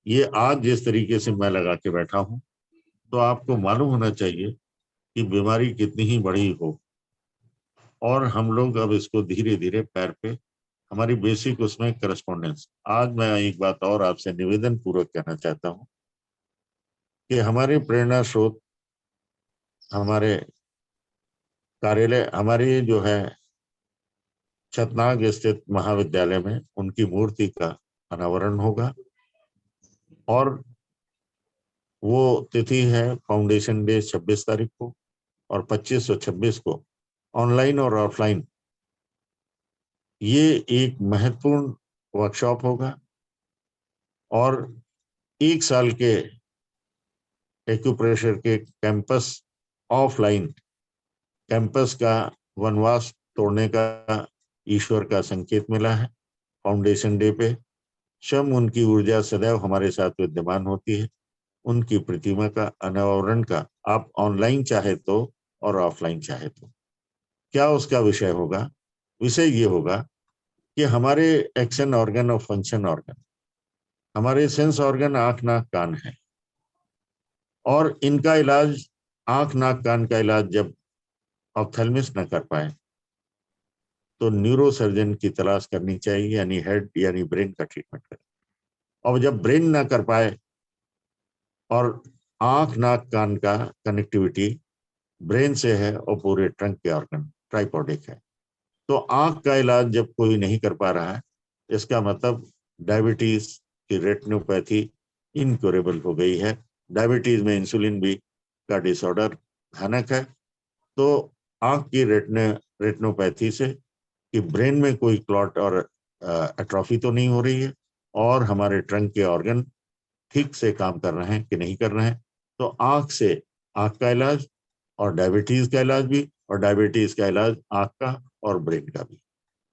ये आज जिस तरीके से मैं लगा के बैठा हूं, तो आपको मालूम होना चाहिए कि बीमारी कितनी ही बड़ी हो, और हम लोग अब इसको धीरे धीरे पैर पे, हमारी बेसिक उसमें करस्पॉन्डेंस। आज मैं एक बात और आपसे निवेदन पूर्वक कहना चाहता हूं कि हमारे प्रेरणा स्रोत, हमारे कार्यालय, हमारे जो है छतनाग स्थित महाविद्यालय में उनकी मूर्ति का अनावरण होगा, और वो तिथि है फाउंडेशन डे 26 तारीख को, और 25 और 26 को ऑनलाइन और ऑफलाइन ये एक महत्वपूर्ण वर्कशॉप होगा। और 1 साल के एक्यूप्रेशर के कैंपस, ऑफलाइन कैंपस का वनवास तोड़ने का ईश्वर का संकेत मिला है। फाउंडेशन डे पे शम उनकी ऊर्जा सदैव हमारे साथ विद्यमान होती है। उनकी प्रतिमा का अनावरण का आप ऑनलाइन चाहे तो और ऑफलाइन चाहे तो, क्या उसका विषय होगा? विषय ये होगा कि हमारे एक्शन ऑर्गन और फंक्शन ऑर्गन, हमारे सेंस ऑर्गन आंख नाक कान है, और इनका इलाज, आंख नाक कान का इलाज जब ऑप्थेल्मिस्ट न कर पाए तो न्यूरो सर्जन की तलाश करनी चाहिए, यानी हेड यानी ब्रेन का ट्रीटमेंट करें। और जब ब्रेन ना कर पाए और आंख नाक कान का कनेक्टिविटी ब्रेन से है और पूरे ट्रंक के ऑर्गन ट्राइपोडिक है। तो आंख का इलाज जब कोई नहीं कर पा रहा है, इसका मतलब डायबिटीज की रेटिनोपैथी इनक्योरेबल हो गई है। डायबिटीज में इंसुलिन भी का डिसऑर्डर भयानक है। तो आंख की रेटिनोपैथी से कि ब्रेन में कोई क्लॉट और एट्रोफी तो नहीं हो रही है, और हमारे ट्रंक के ऑर्गन ठीक से काम कर रहे हैं कि नहीं कर रहे हैं। तो आंख से आंख का इलाज, और डायबिटीज का इलाज भी, और डायबिटीज का इलाज आंख का और ब्रेन का भी।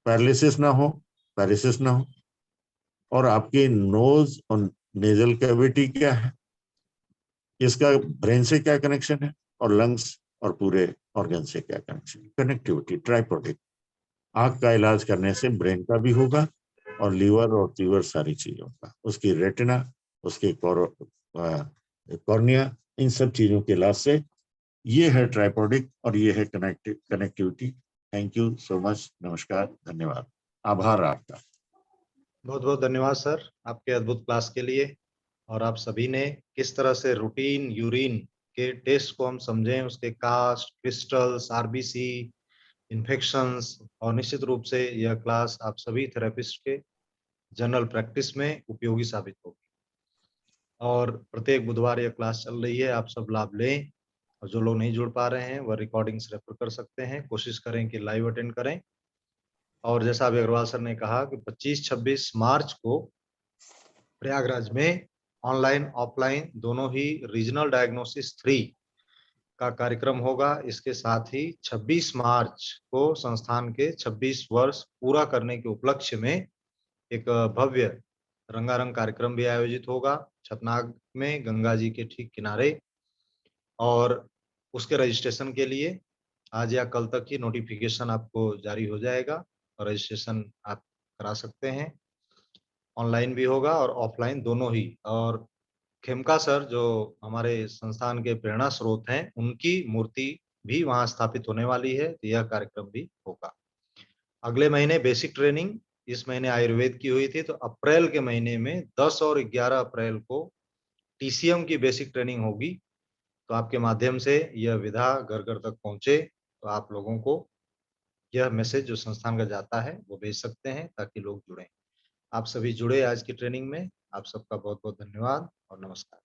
पैरालिसिस ना हो, पैरालिसिस ना हो। और आपकी नोज और नेजल कैविटी क्या है, इसका ब्रेन से क्या कनेक्शन है, और लंग्स और पूरे ऑर्गन से क्या कनेक्शन, कनेक्टिविटी ट्राइपोडिक। आंख का इलाज करने से ब्रेन का भी होगा, और लीवर और तीवर सारी चीजों का, उसकी रेटिना, उसकी कॉर्निया, इन सब चीजों के इलाज से ये है ट्राइपोडिक, और ये है connectivity. Thank you so much. नमस्कार, धन्यवाद, आभार आपका। बहुत बहुत धन्यवाद सर आपके अद्भुत क्लास के लिए। और आप सभी ने किस तरह से रूटीन यूरिन के टेस्ट को हम समझें, उसके कास्ट, क्रिस्टल्स, आरबीसी, इन्फेक्शंस, और निश्चित रूप से यह क्लास आप सभी थेरेपिस्ट के जनरल प्रैक्टिस में उपयोगी साबित होगी। और प्रत्येक बुधवार यह क्लास चल रही है, आप सब लाभ लें। और जो लोग नहीं जुड़ पा रहे हैं वह रिकॉर्डिंग्स रेफर कर सकते हैं। कोशिश करें कि लाइव अटेंड करें। और जैसा अभी अग्रवाल सर ने कहा कि 25-26 मार्च को प्रयागराज में ऑनलाइन ऑफलाइन दोनों ही रीजनल डायग्नोसिस 3 का कार्यक्रम होगा। इसके साथ ही 26 मार्च को संस्थान के 26 वर्ष पूरा करने के उपलक्ष्य में एक भव्य रंगारंग कार्यक्रम भी आयोजित होगा छतनाग में, गंगा जी के ठीक किनारे। और उसके रजिस्ट्रेशन के लिए आज या कल तक ही नोटिफिकेशन आपको जारी हो जाएगा, और रजिस्ट्रेशन आप करा सकते हैं। ऑनलाइन भी होगा और ऑफलाइन दोनों ही। और खेमका सर जो हमारे संस्थान के प्रेरणा स्रोत हैं, उनकी मूर्ति भी वहां स्थापित होने वाली है, तो यह कार्यक्रम भी होगा। अगले महीने बेसिक ट्रेनिंग, इस महीने आयुर्वेद की हुई थी, तो अप्रैल के महीने में 10 और 11 अप्रैल को टीसीएम की बेसिक ट्रेनिंग होगी। तो आपके माध्यम से यह विधा घर घर तक पहुंचे, तो आप लोगों को यह मैसेज जो संस्थान का जाता है वो भेज सकते हैं ताकि लोग जुड़ें। आप सभी जुड़े आज की ट्रेनिंग में। आप सबका बहुत बहुत धन्यवाद और नमस्कार।